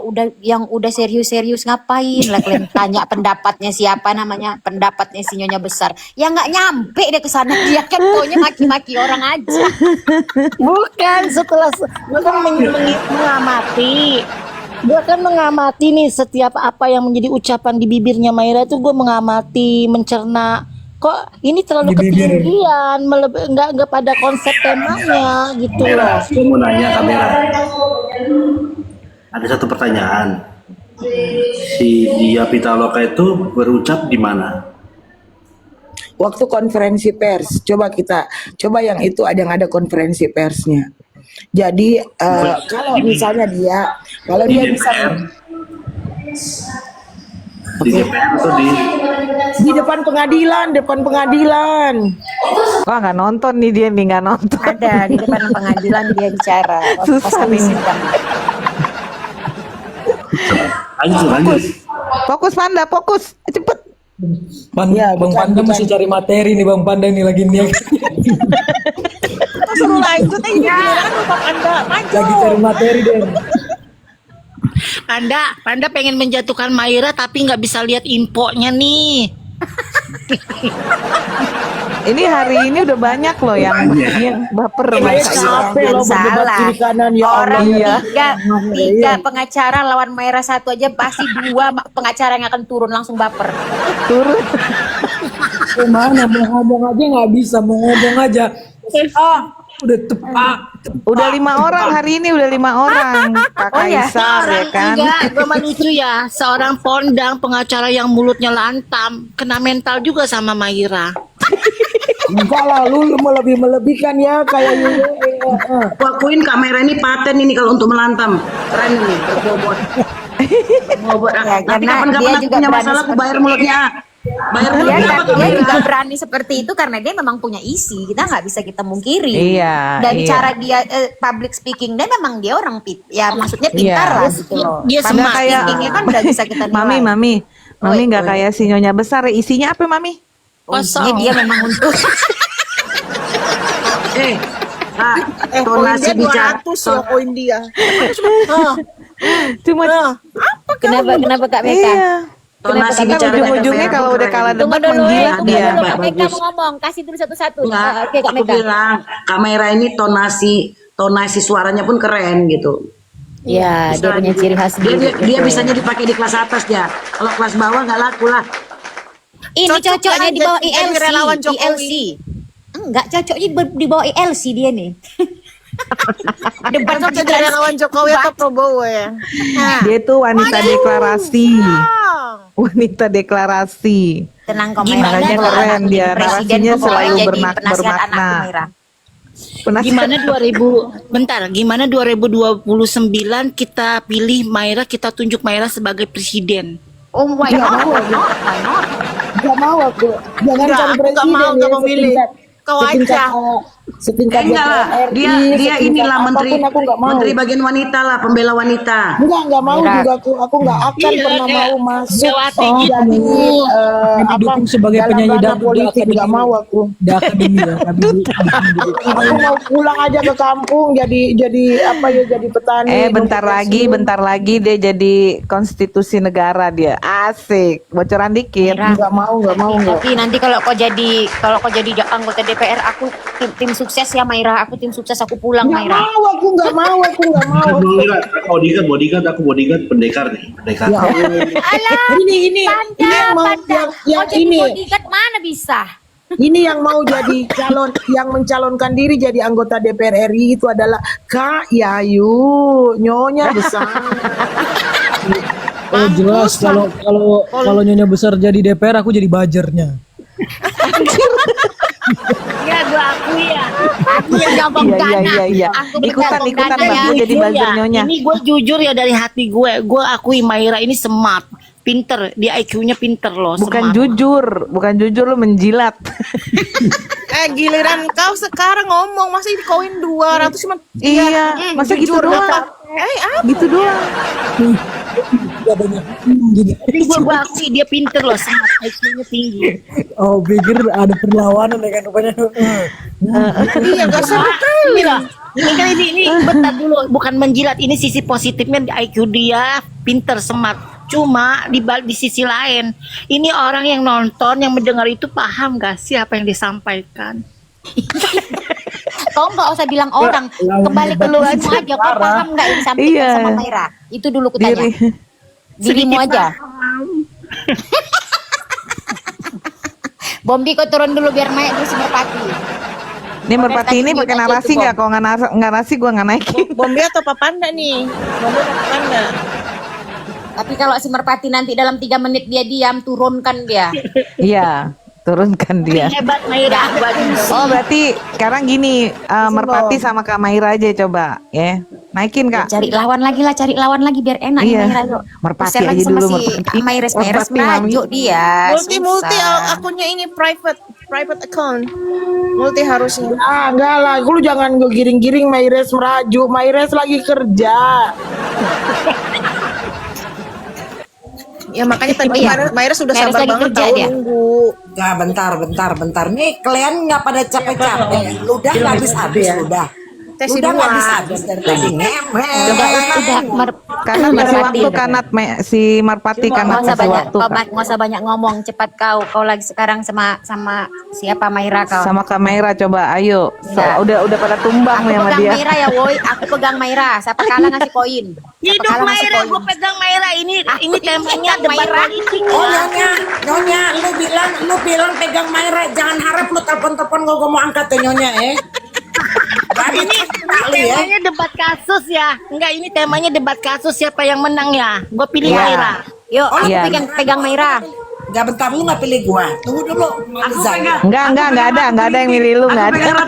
udah serius-serius ngapain lah kalian tanya pendapatnya siapa namanya, pendapatnya si Nyonya Besar. Ya nggak nyampe deh ke sana, dia kan taunya maki-maki orang aja. Bukan, setelah gue kan mengamati. Gue kan mengamati nih setiap apa yang menjadi ucapan di bibirnya Maira tuh gue mengamati, mencerna. Kok ini terlalu Di bibir. ketinggian, nggak pada konsep temanya gitu loh. Saya mau nanya kamera. Ada satu pertanyaan. Si Dia Pitaloka itu berucap di mana? Waktu konferensi pers, coba yang itu ada konferensi persnya. Jadi kalau misalnya kalau dia bisa Di DPR atau di depan pengadilan. Wah nggak nonton nih dia nih, nggak nonton. Ada di depan pengadilan dia bicara. Susah nih. lanjut. Fokus Panda, fokus, cepet. Ya, Bang bukan- Panda mesti cari materi nih Bang Panda nih lagi nih. Kita suruh lanjut ini kan Pak Panda. Maju. Lagi cari materi deh. Panda pengen menjatuhkan Maira tapi nggak bisa lihat infonya nih. Ini hari ini udah banyak loh yang baper masa itu. Capek loh berdebat salah. kiri kanan ya Orang Allah. tiga pengacara lawan Maira satu aja pasti 2 pengacara yang akan turun langsung baper. Turun. Mana mau ngomong aja nggak bisa, mau ngomong aja. Udah tepat. Udah 5 orang hari ini, udah 5 orang. Kak Kaisar ya kan. Gue lucu ya, seorang pondang pengacara yang mulutnya lantam kena mental juga sama Maira. Enggak lah, lu melebih-melebihkan ya kayak ini. Aku akuin kamera ini paten ini kalau untuk melantam. Keren ini, berbobot. Berbobot. Ya, Tapi karena kapan-kapan dia aku juga punya berani masalah, aku seperti bayar itu. mulutnya. Bayar Dia, mulutnya apa dia kamera? juga berani seperti itu karena dia memang punya isi. Kita nggak bisa kita mungkiri. Iya, Dari iya. cara dia public speaking, dia memang dia orang ya maksudnya pintar Iya. lah gitu loh. Dia Public smart. speakingnya kan udah bisa kita nilai. Mami nggak kayak si Nyonya Besar. Isinya apa Mami? Isinya dia memang untuk Tonasi Poin dia bicara. 200 loh poin dia. Cuma kenapa Kak Meka? iya. Tonasi Kita bicara. ujung-ujungnya kalau udah kalah Tunggu debat dulu menggila tunggu dia. dulu Kak Meka Bagus. mau ngomong, kasih dulu satu-satu. Enggak, Oke Kak aku Meka. bilang kamera ini tonasi suaranya pun keren gitu. Ya, dia punya ciri khas Dia gitu. bisanya dipakai di kelas atas ya. Kalau kelas bawah nggak laku lah. Ini Cocok cocoknya kan di bawah jadi ILC. relawan Jokowi. ILC. Enggak, cocoknya di bawah ILC dia nih. Debat Cocok jadi relawan Jokowi atau Prabowo ya. Dia tuh wanita deklarasi. Wanita deklarasi. Tenang kok Gimana Maira. Makanya Kalau keren anak dia, presiden narasinya pokoknya selalu jadi bermakna. penasihat anakku Maira. Gimana 2029 kita pilih Maira, kita tunjuk Maira sebagai presiden. Oh why not? Why not? Why not? Nggak mau aku. Jangan Enggak, aku nggak mau, nggak mau milih. Kau aja. Setingkat Enggak lah, DPR RI, dia setingkat inilah menteri apapun aku nggak mau. menteri bagian wanita lah, pembela wanita. Enggak mau Mira. juga aku nggak akan Iya, pernah kayak mau masuk Megawati jadi gitu. didukung sebagai dalam penyanyi ranah dangdut di politik, akademi. nggak mau aku. Di akademi ya, tapi Aku mau pulang aja ke kampung jadi apa ya, jadi petani. Bentar lagi dia jadi konstitusi negara dia. Asik. Bocoran dikit. Mira. Nggak mau. Tapi nanti kalau kau jadi anggota DPR, aku tim sukses ya Maira, aku tim sukses, aku pulang Nggak Maira. mau, aku nggak mau. Aku bodyguard pendekar nih, pendekar. Ya Allah. Alah, Ini yang mau yang kau jadi ini. bodyguard mana bisa? Ini yang mau jadi yang mencalonkan diri jadi anggota DPR RI itu adalah Kak Yayu, nyonya besar. oh jelas kalau Nyonya besar jadi DPR, aku jadi buzzer-nya. Ya gua akui ya. Aku yang gampang dana. Iya. Aku Ikutan bergampang Bang, dana gue ya. jadi buzzer nyonya. Ini gue jujur ya dari hati gue akui Maira ini smart, pinter, dia IQ-nya pinter loh. Bukan smart. jujur lu menjilat. Giliran kau sekarang ngomong masih di koin 200 cuma. Iya, masa gitu jujur doang? apa? Apa? Gitu doang. Jadi gue akui dia pinter loh, smart, IQ-nya tinggi. Oh pikir ada perlawanan ya kan rupanya. Iya, gak seru kali. Ini loh, ini kan ini bentar dulu, bukan menjilat, ini sisi positifnya di IQ dia pinter, smart. Cuma di sisi lain, ini orang yang nonton, yang mendengar itu paham gak sih apa yang disampaikan? Kau nggak usah bilang orang, kembali ke lu aja. Kau paham nggak yang disampaikan Iya. sama Maira? Itu dulu kutanya. Dirimu aja. Bombi kau turun dulu biar naik dulu si Merpati. Ini Merpati ini pakai narasi nggak? Kalau nggak narasi gue nggak naikin. Bombi atau Papanda nih? Bombi atau Papanda? Tapi kalau si Merpati nanti dalam 3 menit dia diam, turunkan dia. Iya, turunkan dia. Hebat Maira. Oh berarti sekarang gini, Merpati sama Kak Maira aja coba, ya naikin Kak. Cari lawan lagi biar enak Iya. nih Maira. Yuk. Merpati Share lagi aja sama dulu, si Merpati. Maira Merpati, merajuk dia. Multi Susah. akunnya ini private account. Multi harusnya. Enggak lah, lu jangan gue giring-giring Maires merajuk. Maires lagi kerja. Ya makanya tadi iya. Maira sudah Maira sabar lagi banget kerja tahu dia. nunggu. Enggak, bentar. Nih kalian nggak pada capek-capek. Ludah nggak habis-habis, ludah. Tes Udah dua. nggak habis-habis dari tadi ngemer. Karena masih waktu kanat si Merpati Nggak karena usah masih banyak, waktu Kak. nggak usah banyak ngomong, cepat kau lagi sekarang sama siapa Maira kau. Sama Kak Maira coba, ayo. Ya. Udah pada tumbang Aku nih sama pegang dia. Maira ya woi, aku pegang Maira. Siapa kalah ngasih koin. Siapa Hidup kalah ngasih Maira, koin. gue pegang Maira ini temanya pegang debat Maira. politik. Oh nyonya, lu bilang pegang Maira, jangan harap lu telepon gue mau angkat tuh nyonya Ini temanya debat kasus ya. Enggak, ini temanya debat kasus, siapa yang menang ya. Gue pilih Iya. Maira. Yuk, aku Iya. pegang Maira. Gak bentar, lu gak pilih gua. Tunggu dulu, Zanya. Enggak ada yang milih lu, enggak ada.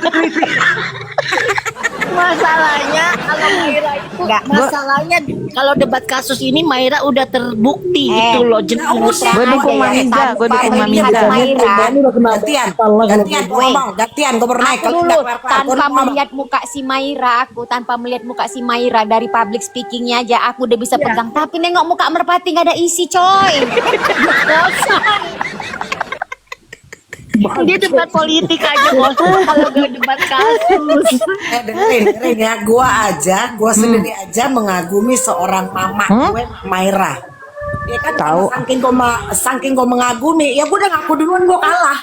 Masalahnya kalau Maira itu Enggak, masalahnya kalau debat kasus ini Maira udah terbukti gitu loh jenisnya. Gue dukung Mamiza, gue dukung Mamiza. Gantian gua baru naik. Aku dulu tanpa melihat muka si Maira dari public speakingnya aja aku udah bisa pegang. Tapi nengok muka Merpati nggak ada isi coy. Dia debat politik aja kosong kalau gak debat kasus. dengerin ya, gua sendiri aja mengagumi seorang mama gue, Maira. Ya kan, Tahu. saking gua mengagumi, ya gua udah ngaku duluan gua kalah.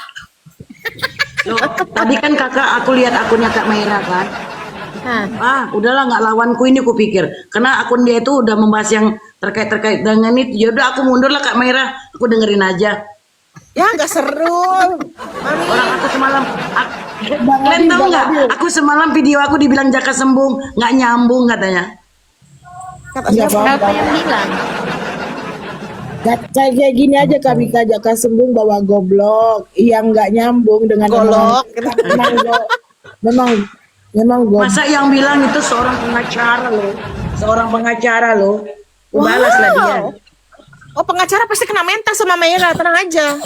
Loh, tadi kan kakak aku lihat akunnya Kak Maira kan. Udahlah nggak lawanku ini kupikir. Karena akun dia itu udah membahas yang terkait dengan itu. Ya udah aku mundur lah Kak Maira. Aku dengerin aja. Ya nggak seru. Orang aku semalam kalian tahu nggak? Aku semalam video aku dibilang Jaka Sembung nggak nyambung katanya. Siapa yang bilang? Kayak gini aja kami Jaka Sembung bawa goblok yang nggak nyambung dengan Golok. memang goblok. Masa yang bilang itu seorang pengacara loh. Balaslah dia. Oh pengacara pasti kena mental sama Maira, tenang aja.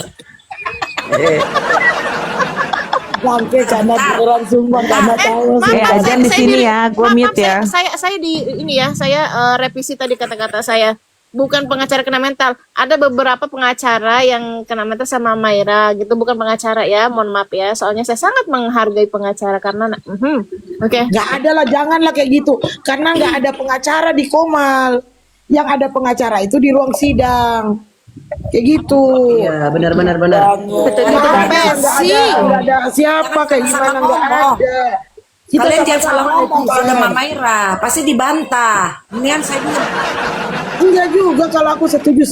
Bangke karena orang sumbang karena tahu. Ajan di sini ya, gue mute ya. Saya di ini ya, saya revisi tadi kata-kata saya. Bukan pengacara kena mental. Ada beberapa pengacara yang kena mental sama Maira gitu, bukan pengacara ya. Mohon maaf ya. Soalnya saya sangat menghargai pengacara karena oke. Nggak ada lah, janganlah kayak gitu. Karena nggak ada pengacara di Komal. Yang ada pengacara itu di ruang sidang. Kayak gitu. Iya, benar. Nggak ada siapa kayak gimana, nggak ada. Kita Kalian jangan salah sama-sama ngomong kalau ada netizen. Mama Ira, pasti dibantah. Mendingan saya bilang, Enggak juga, kalau aku setuju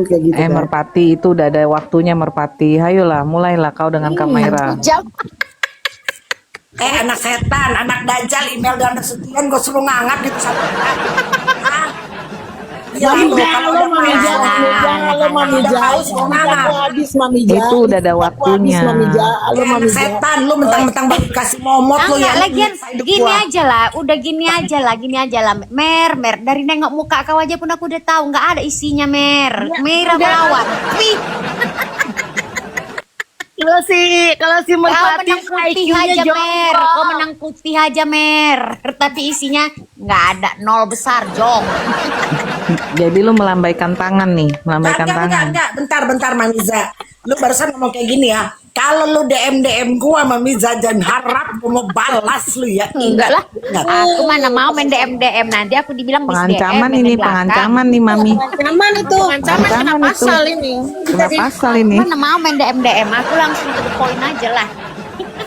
kayak gitu. kan. Merpati itu udah ada waktunya Merpati. Ayolah, mulailah kau dengan Kak Maira. anak setan, anak dajal, email dan Nasution gue suruh ngangat gitu satu. Mami Mami Itu udah ada waktunya. Anak setan, lu mentang-mentang kasih momot lu ya. Lagian gini aja lah, udah gini aja lah. Mer, dari nengok muka kau aja pun aku udah tahu nggak ada isinya Mer. Merah melawan. Wih, Kalau si kau Merpati menang putih IQ-nya aja jongkok. Mer, kau menang putih aja Mer. Tapi isinya nggak ada, nol besar jong. Jadi lu melambaikan tangan nih, melambaikan tangan. Enggak. Bentar, Mamiza. Lu barusan ngomong kayak gini ya. Kalau lu DM gua Mamiza, jangan harap gua mau balas lu ya. Enggak lah. Aku mana mau main DM nanti aku dibilang bis Pengancaman DM, ini, main belakang. pengancaman nih Mami. Pengancaman itu. Pengancaman kena Pengancaman itu. pasal ini. Kena pasal ini. Mana mau main DM, aku langsung to the point aja lah.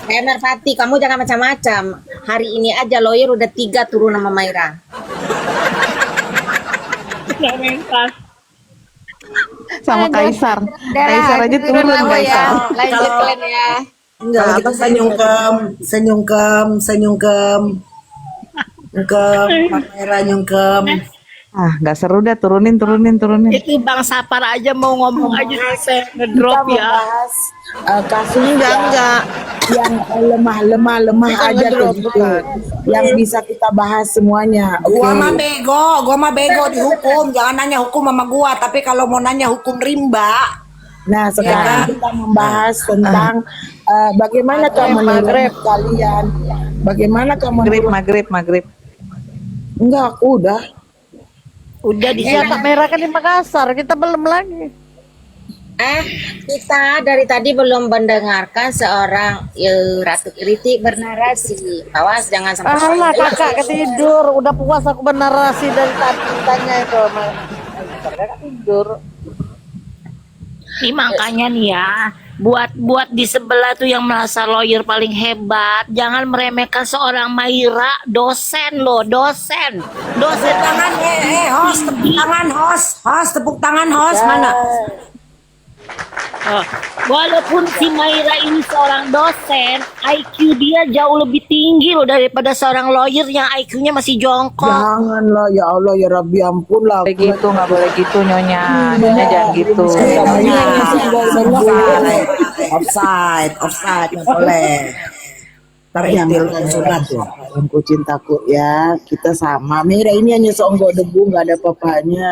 Merpati, kamu jangan macam-macam. Hari ini aja lawyer udah 3 turun sama Maira. Sama Kaisar. Kaisar aja turun Kaisar. Lanjut kalian ya. Kalau gitu saya nyungkem. Kamera nyungkem. Ah, nggak seru dah, turunin. Itu Bang Sapar aja mau ngomong aja saya ngedrop ya. Membahas kasus Enggak. yang lemah aja kayak gitu. Yang bisa kita bahas semuanya. Gua mah bego dihukum. Jangan nanya hukum sama gua, tapi kalau mau nanya hukum rimba. Nah, sekarang kita membahas tentang bagaimana menurut kalian? Bagaimana Maghrib. Enggak, aku udah. Udah di Iya, Kak Merah kan di Makassar, kita belum lagi. Kita dari tadi belum mendengarkan seorang Ratu Kritik bernarasi. Awas jangan sampai Alah kakak ketidur, udah puas aku bernarasi dari tadi tanya itu sama kakak tidur. Ini makanya nih ya, buat di sebelah tuh yang merasa lawyer paling hebat, jangan meremehkan seorang Maira, dosen loh, dosen. Tangan, tepuk tangan, host, mana? Walaupun si Maira ini seorang dosen, IQ dia jauh lebih tinggi loh daripada seorang lawyer yang IQ-nya masih jongkok. Janganlah, ya Allah, ya Rabbi, ampun lah. Begitu, nggak boleh gitu Nyonya jangan gitu. Offside, nggak boleh. Tarintil dan sunat ya. Yang ku cintaku ya, kita sama. Mira ini hanya seonggok debu, nggak ada apa-apanya.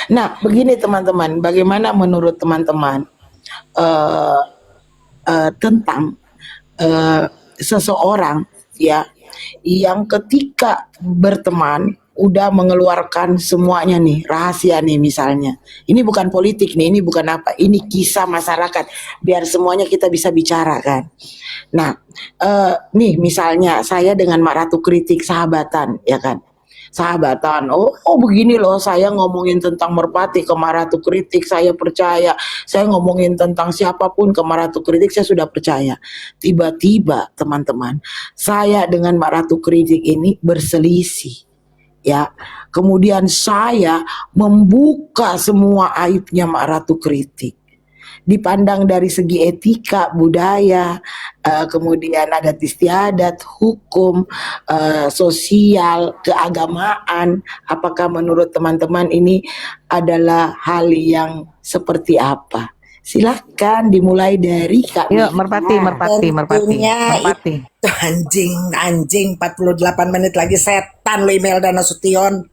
Nah, begini teman-teman, bagaimana menurut teman-teman tentang seseorang ya yang ketika berteman udah mengeluarkan semuanya nih, rahasia nih misalnya. Ini bukan politik nih, ini bukan apa, ini kisah masyarakat biar semuanya kita bisa bicara kan. Nah, nih misalnya saya dengan Mak Ratu Kritik sahabatan ya kan. Sahabatan, oh begini loh, saya ngomongin tentang Merpati ke Mak Ratu Kritik, saya percaya. Saya ngomongin tentang siapapun ke Mak Ratu Kritik, saya sudah percaya. Tiba-tiba teman-teman, saya dengan Mak Ratu Kritik ini berselisih ya. Kemudian saya membuka semua aibnya Mak Ratu Kritik, dipandang dari segi etika, budaya, kemudian adat istiadat, hukum, sosial, keagamaan. Apakah menurut teman-teman ini adalah hal yang seperti apa? Silahkan dimulai dari Kak. Yuk, Merpati. Anjing 48 menit lagi setan lu email dan Nasution.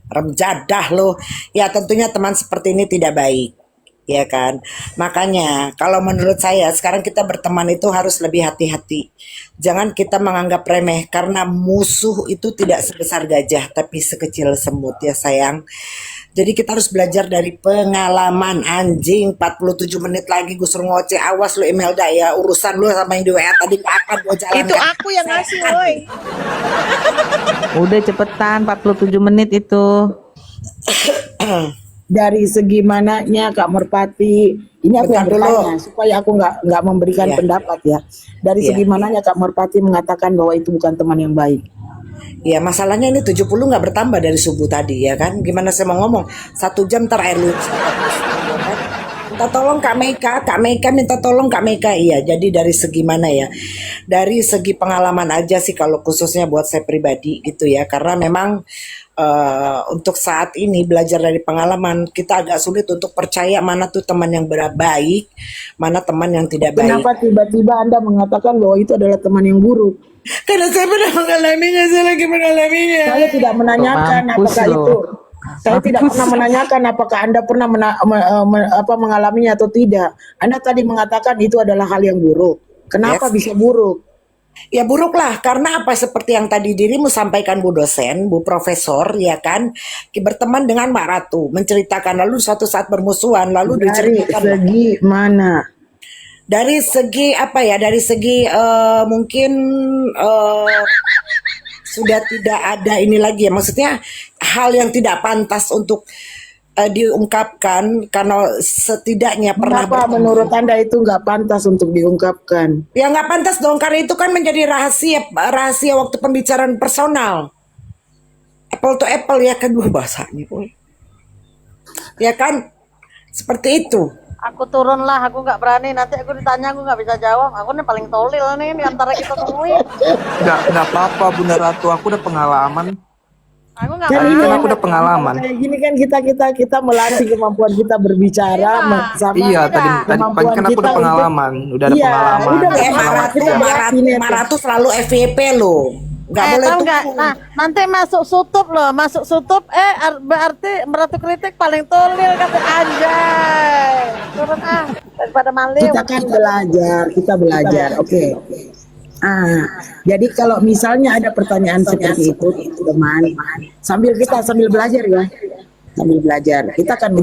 remjadah lo. Ya tentunya teman seperti ini tidak baik. Ya kan, makanya kalau menurut saya sekarang kita berteman itu harus lebih hati-hati. Jangan kita menganggap remeh karena musuh itu tidak sebesar gajah tapi sekecil semut ya sayang. Jadi kita harus belajar dari pengalaman. Anjing 47 menit lagi gue suruh ngoceh. Awas lu Imelda ya, urusan lu sama yang di WA tadi gak akan gue jalankan. Itu aku yang ngasih, woi. Udah cepetan 47 menit itu. Dari segi mananya Kak Merpati, ini aku yang Bentar dulu. bertanya supaya aku nggak memberikan Iya. pendapat ya. Dari Iya. segi mananya Kak Merpati mengatakan bahwa itu bukan teman yang baik? Ya masalahnya ini 70 nggak bertambah dari subuh tadi ya kan. Gimana saya mau ngomong 1 jam ntar air lu. Minta tolong Kak Meika minta tolong Kak Meika. Iya, jadi dari segi mana ya? Dari segi pengalaman aja sih kalau khususnya buat saya pribadi gitu ya. Karena memang untuk saat ini belajar dari pengalaman kita agak sulit untuk percaya mana tuh teman yang baik, mana teman yang tidak baik. Kenapa tiba-tiba Anda mengatakan bahwa itu adalah teman yang buruk? Karena saya pernah mengalaminya, saya lagi mengalaminya. Saya tidak menanyakan Mampus apakah lo. itu. Saya tidak pernah menanyakan apakah Anda pernah mengalaminya atau tidak. Anda tadi mengatakan itu adalah hal yang buruk. Kenapa Yes. bisa buruk? Ya buruk lah, karena apa seperti yang tadi dirimu sampaikan Bu dosen, Bu profesor, ya kan, berteman dengan Mbak Ratu, menceritakan lalu suatu saat bermusuhan, lalu Dari diceritakan segi mana? dari segi apa ya, dari segi mungkin sudah tidak ada ini lagi ya, maksudnya hal yang tidak pantas untuk diungkapkan karena setidaknya pernah Kenapa bertemu. menurut Anda itu nggak pantas untuk diungkapkan? Ya nggak pantas dong, karena itu kan menjadi rahasia waktu pembicaraan personal. Apple to apple ya kedua bahasanya, boy. Ya kan, seperti itu. Aku turun lah, aku nggak berani. Nanti aku ditanya, aku nggak bisa jawab. Aku nih paling tolil nih di antara kita semua. Nggak apa-apa Bunda Ratu, aku udah pengalaman. Aku nggak Kan mau. ini Kan aku udah pengalaman. kayak gini kan kita melatih kemampuan kita berbicara sama Iya, tadi kemampuan kan aku kita udah untuk- pengalaman, udah ada Iya, pengalaman. udah Eh, pengalaman. Kita yakin ya, Maratu selalu FYP lo. Nggak boleh tahu tuh. nggak? Nah, nanti masuk sutup loh, masuk sutup. Berarti Meratu Kritik paling tolil kata anjay. Turun daripada maling. kita belajar. Oke. Jadi kalau misalnya ada pertanyaan seperti itu, teman, sambil belajar ya. Sambil belajar. Kita akan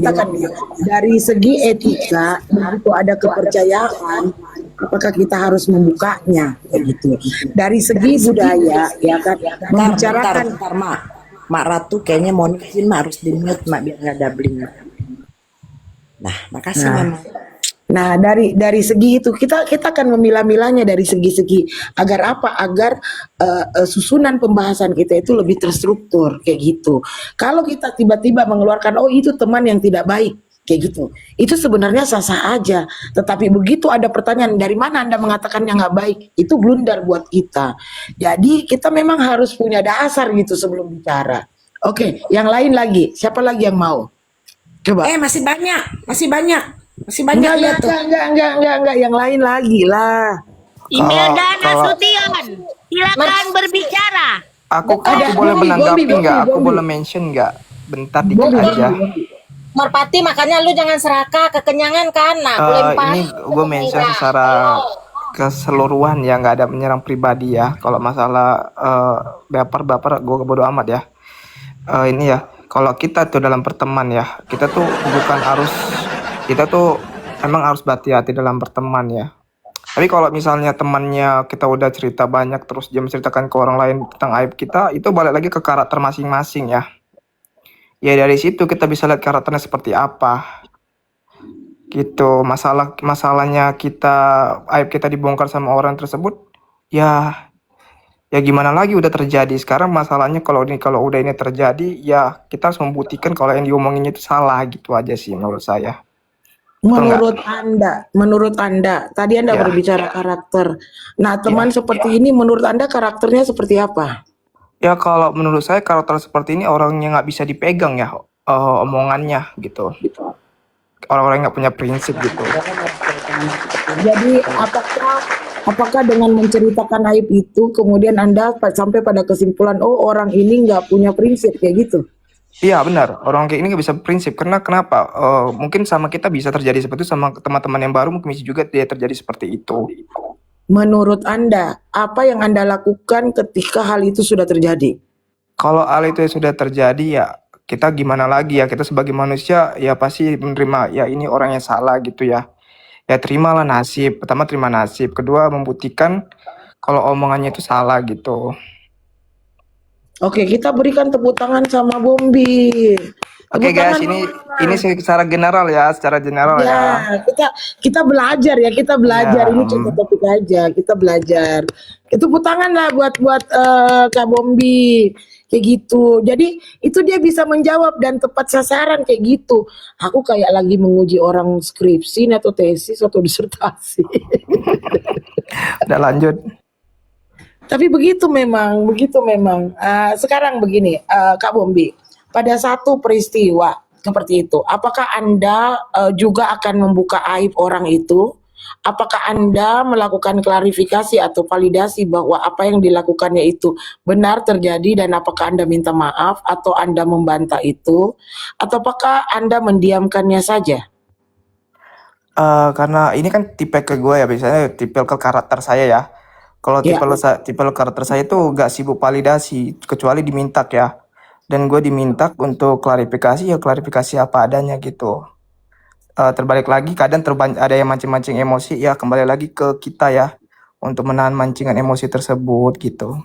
dari segi etika, begitu ada kepercayaan, apakah kita harus membukanya kayak gitu. Dari segi budaya, ya kan, membicarakan Bentar, Mak Ratu kayaknya mau izin harus di-mute, Mak, biar nggak doubling. Nah, makasih memang. Nah, dari segi itu kita akan memilah-milahnya dari segi-segi agar apa? Agar susunan pembahasan kita itu lebih terstruktur kayak gitu. Kalau kita tiba-tiba mengeluarkan oh itu teman yang tidak baik kayak gitu, itu sebenarnya sah-sah aja. Tetapi begitu ada pertanyaan dari mana Anda mengatakan yang nggak baik, itu blunder buat kita. Jadi kita memang harus punya dasar gitu sebelum bicara. Oke, yang lain lagi, siapa lagi yang mau? Coba. Masih banyak ya tuh. Enggak, yang lain lagi lah. Imelda Kalau- Nasution, silakan berbicara. Aku Ada boleh Bobby, menanggapi Bobby, nggak? Aku Bobby. boleh mention nggak? Bentar dikit Bobby, aja. Merpati, makanya lu jangan serakah kekenyangan kan. Nah, aku lempar. Ini gue mention secara keseluruhan ya, nggak ada menyerang pribadi ya. Kalau masalah baper gue bodo amat ya. Ini ya, kalau kita tuh dalam berteman ya, kita tuh emang harus berhati-hati dalam berteman ya. Tapi kalau misalnya temannya kita udah cerita banyak terus dia menceritakan ke orang lain tentang aib kita, itu balik lagi ke karakter masing-masing ya. Ya dari situ kita bisa lihat karakternya seperti apa. Gitu. Masalahnya aib kita dibongkar sama orang tersebut, ya gimana lagi udah terjadi. Sekarang masalahnya kalau udah ini terjadi, ya kita harus membuktikan kalau yang diomonginnya itu salah gitu aja sih menurut saya. Menurut Anda, tadi Anda Ya. berbicara karakter. Nah, teman seperti ini menurut Anda karakternya seperti apa? Ya kalau menurut saya karakter seperti ini orangnya nggak bisa dipegang ya omongannya gitu. Orang-orang nggak punya prinsip gitu. Jadi apakah dengan menceritakan aib itu kemudian Anda sampai pada kesimpulan oh orang ini nggak punya prinsip kayak gitu? Iya benar, orang kayak ini nggak bisa prinsip karena kenapa? Mungkin sama kita bisa terjadi seperti itu, sama teman-teman yang baru mungkin bisa juga dia terjadi seperti itu. Menurut Anda, apa yang Anda lakukan ketika hal itu sudah terjadi? Kalau hal itu sudah terjadi ya kita gimana lagi ya, kita sebagai manusia ya pasti menerima ya ini orang yang salah gitu ya. Ya terimalah nasib, pertama terima nasib, kedua membuktikan kalau omongannya itu salah gitu. Oke, kita berikan tepuk tangan sama Bombi. Oke Tepuk guys, tangan ini secara general ya, secara general ya. ya. Kita belajar ya, kita belajar. Ini contoh topik aja, kita belajar. Tepuk tangan lah buat Kak Bombi. Kayak gitu. Jadi itu dia bisa menjawab dan tepat sasaran kayak gitu. Aku kayak lagi menguji orang skripsi atau tesis atau disertasi. Udah lanjut. Tapi begitu memang. Sekarang begini, Kak Bombi, pada satu peristiwa seperti itu, apakah Anda juga akan membuka aib orang itu? Apakah Anda melakukan klarifikasi atau validasi bahwa apa yang dilakukannya itu benar terjadi dan apakah Anda minta maaf atau Anda membantah itu? Atau apakah Anda mendiamkannya saja? Karena ini kan tipe ke gue ya, biasanya tipe ke karakter saya ya. Kalau tipe karakter saya itu gak sibuk validasi, kecuali diminta ya. Dan gue diminta untuk klarifikasi, ya klarifikasi apa adanya gitu. Terbalik lagi, kadang ada yang mancing-mancing emosi, ya kembali lagi ke kita ya. Untuk menahan mancingan emosi tersebut gitu.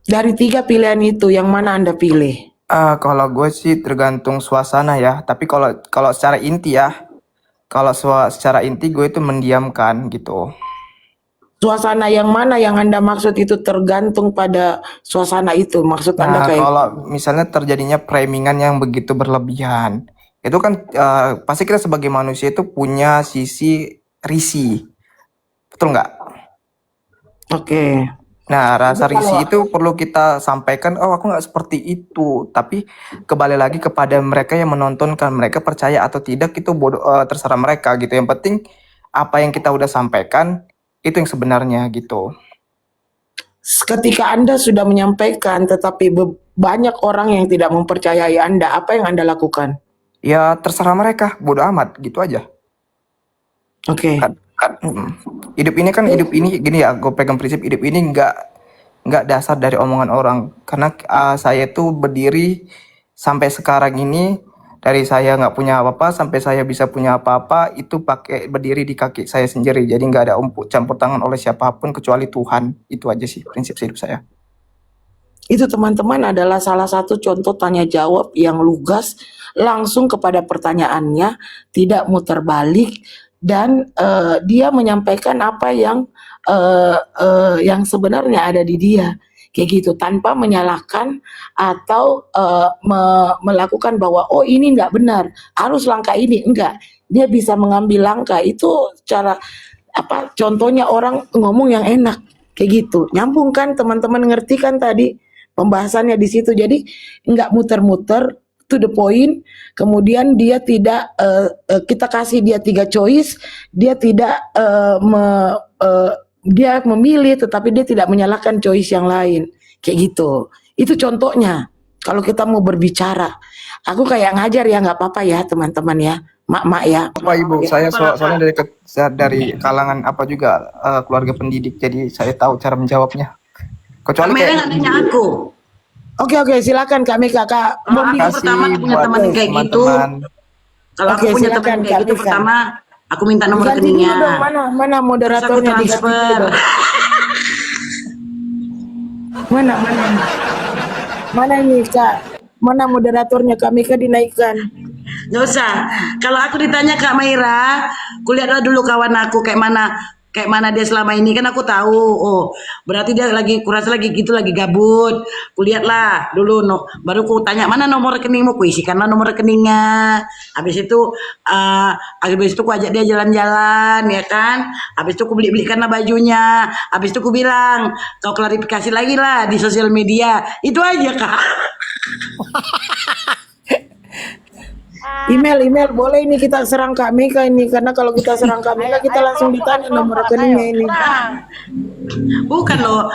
Dari 3 pilihan itu, yang mana Anda pilih? Kalau gue sih tergantung suasana ya. Tapi kalau secara inti ya, secara inti gue itu mendiamkan gitu. Suasana yang mana yang Anda maksud itu tergantung pada suasana itu? Maksud Anda kayak kalau misalnya terjadinya framingan yang begitu berlebihan, itu kan pasti kita sebagai manusia itu punya sisi risih, betul nggak? Oke. Nah, rasa risih itu perlu kita sampaikan, oh aku nggak seperti itu. Tapi kembali lagi kepada mereka yang menontonkan, mereka percaya atau tidak itu terserah mereka gitu. Yang penting apa yang kita udah sampaikan itu yang sebenarnya gitu. Ketika Anda sudah menyampaikan tetapi banyak orang yang tidak mempercayai Anda, apa yang Anda lakukan? Ya terserah mereka, bodo amat gitu aja. Oke. Hidup ini gini ya, gue pegang prinsip hidup ini nggak dasar dari omongan orang. Karena saya tuh berdiri sampai sekarang ini, dari saya nggak punya apa-apa sampai saya bisa punya apa-apa itu pakai berdiri di kaki saya sendiri. Jadi nggak ada campur tangan oleh siapapun kecuali Tuhan. Itu aja sih prinsip hidup saya. Itu teman-teman adalah salah satu contoh tanya jawab yang lugas, langsung kepada pertanyaannya, tidak muter balik, dan dia menyampaikan apa yang sebenarnya ada di dia. Kayak gitu, tanpa menyalahkan atau melakukan bahwa oh ini nggak benar, harus langkah ini, enggak. Dia bisa mengambil langkah itu cara contohnya orang ngomong yang enak kayak gitu. Nyambung kan teman-teman, ngerti kan tadi pembahasannya di situ. Jadi nggak muter-muter, to the point. Kemudian dia tidak kita kasih dia 3 choice, dia tidak dia memilih tetapi dia tidak menyalahkan choice yang lain kayak gitu. Itu contohnya kalau kita mau berbicara. Aku kayak ngajar ya, nggak apa-apa ya teman-teman ya, mak ya. Apa ibu, saya soalnya dari kalangan apa juga keluarga pendidik, jadi saya tahu cara menjawabnya. Kecuali Kamera nggak nanya aku. Oke, silakan kami kakak. Kalau aku pertama punya teman kayak gitu. Kalau aku punya teman kayak gitu pertama, aku minta nomor rekeningnya. Mana moderatornya transfer. Mana ini Kak? Mana moderatornya kami kan dinaikkan? Nggak usah. Kalau aku ditanya Kak Maira, kulihatlah dulu kawan aku kayak mana dia selama ini, kan aku tahu. Oh, berarti dia lagi kurasa lagi gitu, lagi gabut. Kulihatlah dulu, baru ku tanya mana nomor rekeningmu, ku isikanlah nomor rekeningnya. Habis itu ku ajak dia jalan-jalan, ya kan. Habis itu ku belikanlah bajunya. Habis itu ku bilang, kau klarifikasi lagi lah di sosial media. Itu aja Kak. Email boleh ini kita serang Kak Mega ini, karena kalau kita serang Kak Mega kita langsung ditanya nomor rekeningnya ini. Bukan loh,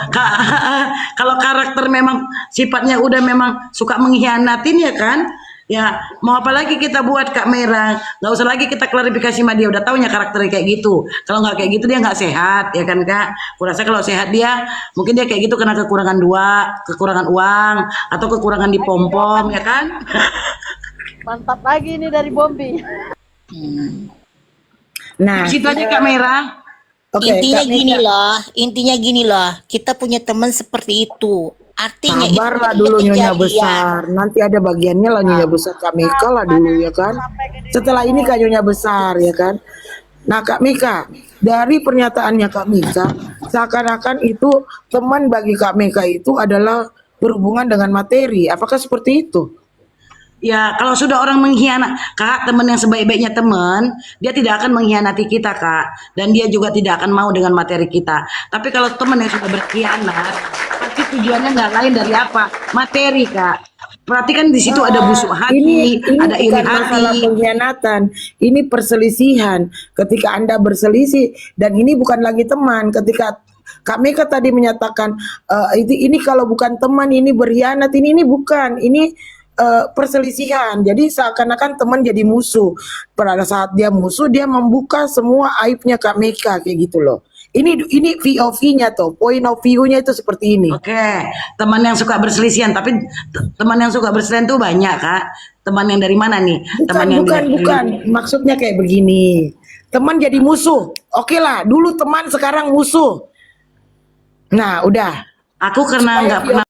kalau karakter memang sifatnya udah memang suka mengkhianatin ya kan? Ya mau apa lagi kita buat Kak Mera, nggak usah lagi kita klarifikasi sama dia, udah taunya karakternya kayak gitu. Kalau nggak kayak gitu dia nggak sehat ya kan Kak. Kurasa kalau sehat dia mungkin dia kayak gitu karena kekurangan kekurangan uang atau kekurangan di pom-pom ya kan. Mantap lagi ini dari Bombi. Nah, situ aja Kak Mera. Intinya gini loh, kita punya teman seperti itu. Artinya sabarlah dulu Nyonya Besar, nanti ada bagiannya lah Nyonya Besar Kak Mika lah dulu ya kan. Setelah ini Kak Nyonya Besar ya kan. Nah Kak Mika, dari pernyataannya Kak Mika, seakan-akan itu teman bagi Kak Mika itu adalah berhubungan dengan materi. Apakah seperti itu? Ya kalau sudah orang mengkhianat Kak, teman yang sebaik-baiknya teman, dia tidak akan mengkhianati kita Kak, dan dia juga tidak akan mau dengan materi kita. Tapi kalau teman yang sudah berkhianat, pasti tujuannya nggak lain dari apa? Materi Kak. Perhatikan di situ ada busuk hati, ini ada iri bukan masalah hati. pengkhianatan, ini perselisihan. Ketika Anda berselisih dan ini bukan lagi teman, ketika Kak Meka tadi menyatakan ini kalau bukan teman ini berkhianat, ini bukan, ini perselisihan. Jadi seakan-akan teman jadi musuh. Pada saat dia musuh, dia membuka semua aibnya Kak Meka kayak gitu loh. Ini POV-nya tuh, point of view-nya itu seperti ini. Oke, teman yang suka berselisihan, tapi teman yang suka berselisihan tuh banyak Kak. Teman yang dari mana nih? Bukan. Maksudnya kayak begini. Teman jadi musuh. Oke lah, dulu teman sekarang musuh. Nah, udah. Aku karena nggak pernah